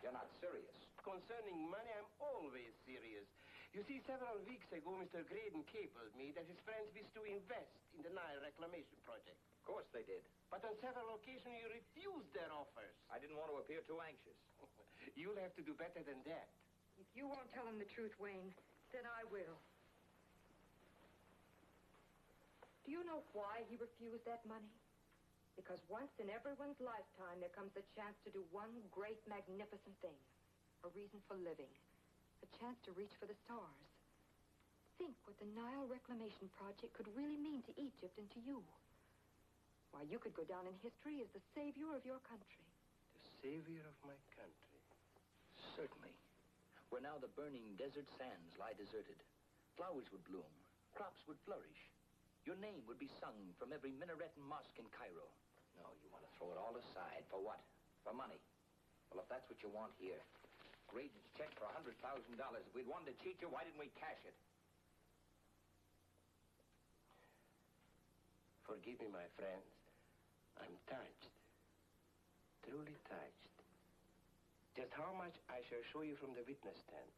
You're not serious. Concerning money, I'm always serious. You see, several weeks ago, Mr. Graydon cabled me that his friends wish to invest in the Nile reclamation project. Of course they did. But on several occasions, you refused their offers. I didn't want to appear too anxious. You'll have to do better than that. If you won't tell him the truth, Wayne, then I will. Do you know why he refused that money? Because once in everyone's lifetime, there comes a chance to do one great, magnificent thing. A reason for living. A chance to reach for the stars. Think what the Nile Reclamation Project could really mean to Egypt and to you. Why, you could go down in history as the savior of your country. The savior of my country. Certainly. Where now the burning desert sands lie deserted. Flowers would bloom. Crops would flourish. Your name would be sung from every minaret and mosque in Cairo. No, you want to throw it all aside. For what? For money. Well, if that's what you want here, Graydon's check for $100,000. If we'd wanted to cheat you, why didn't we cash it? Forgive me, my friends. I'm touched. Truly touched. Just how much I shall show you from the witness stand.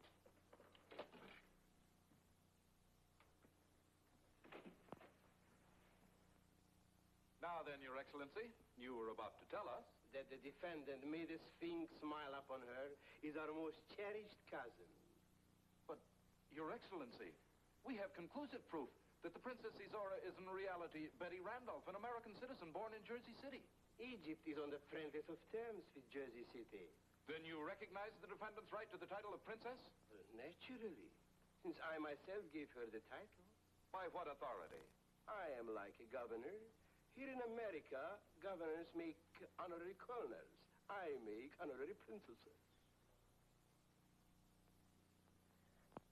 Now then, Your Excellency, you were about to tell us. that the defendant made a sphinx smile upon her is our most cherished cousin. But, Your Excellency, we have conclusive proof that the Princess Isora is in reality Betty Randolph, an American citizen born in Jersey City. Egypt is on the friendliest of terms with Jersey City. Then you recognize the defendant's right to the title of princess? Naturally, since I myself gave her the title. By what authority? I am like a governor. Here in America, governors make honorary colonels. I make honorary princesses.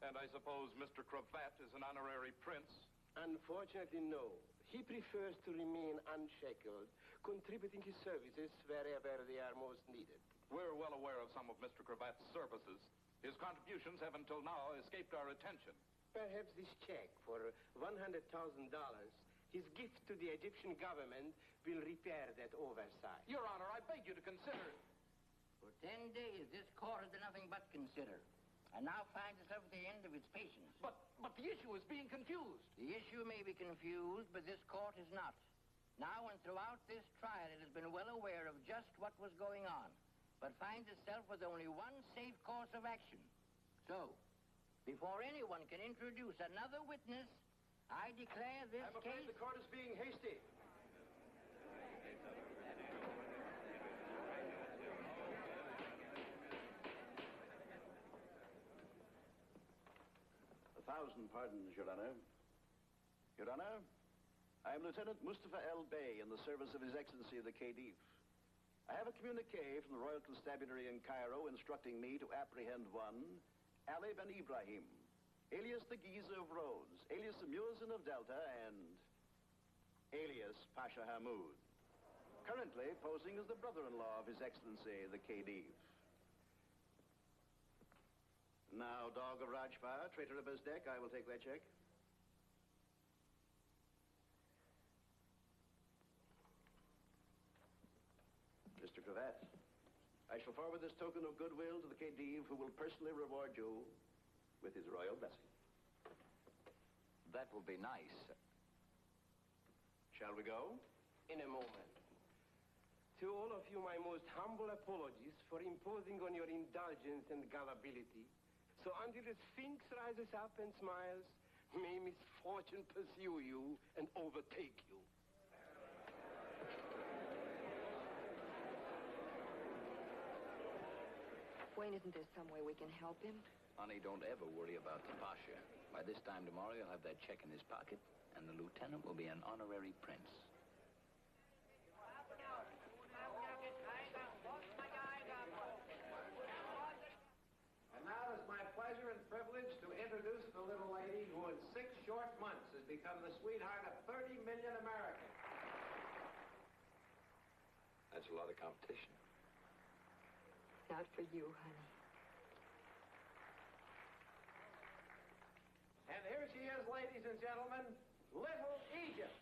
And I suppose Mr. Cravat is an honorary prince? Unfortunately, no. He prefers to remain unshackled, contributing his services wherever they are most needed. We're well aware of some of Mr. Cravat's services. His contributions have until now escaped our attention. Perhaps this check for $100,000, his gift to the Egyptian government, will repair that oversight. Your Honor, I beg you to consider... For 10 days, this court has done nothing but consider, and now finds itself at the end of its patience. But the issue is being confused. The issue may be confused, but this court is not. Now and throughout this trial, it has been well aware of just what was going on, but finds itself with only one safe course of action. So, before anyone can introduce another witness, I declare this I'm afraid the court is being hasty. A thousand pardons, Your Honor. Your Honor, I am Lieutenant Mustafa L. Bey in the service of His Excellency the Khedive. I have a communique from the Royal Constabulary in Cairo instructing me to apprehend one, Ali Ben Ibrahim, alias the Giza of Rhodes, alias the Muezzin of Delta, and alias Pasha Hamoud, currently posing as the brother-in-law of His Excellency the Khedive. Now, dog of Rajpah, traitor of Bezdek, I will take that check. Mr. Cravat, I shall forward this token of goodwill to the Khedive, who will personally reward you with his royal blessing. That will be nice. Shall we go? In a moment. To all of you, my most humble apologies for imposing on your indulgence and gullibility. So until the Sphinx rises up and smiles, may misfortune pursue you and overtake you. Wayne, isn't there some way we can help him? Honey, don't ever worry about the Pasha. By this time tomorrow, he'll have that check in his pocket, and the lieutenant will be an honorary prince. And now it's my pleasure and privilege to introduce the little lady who in 6 short months has become the sweetheart of 30 million Americans. That's a lot of competition. Not for you, honey. And here she is, ladies and gentlemen, Little Egypt.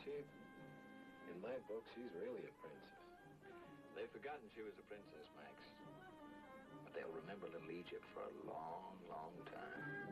Chief, in my book, she's really a princess. They've forgotten she was a princess, Max. But they'll remember Little Egypt for a long, long time.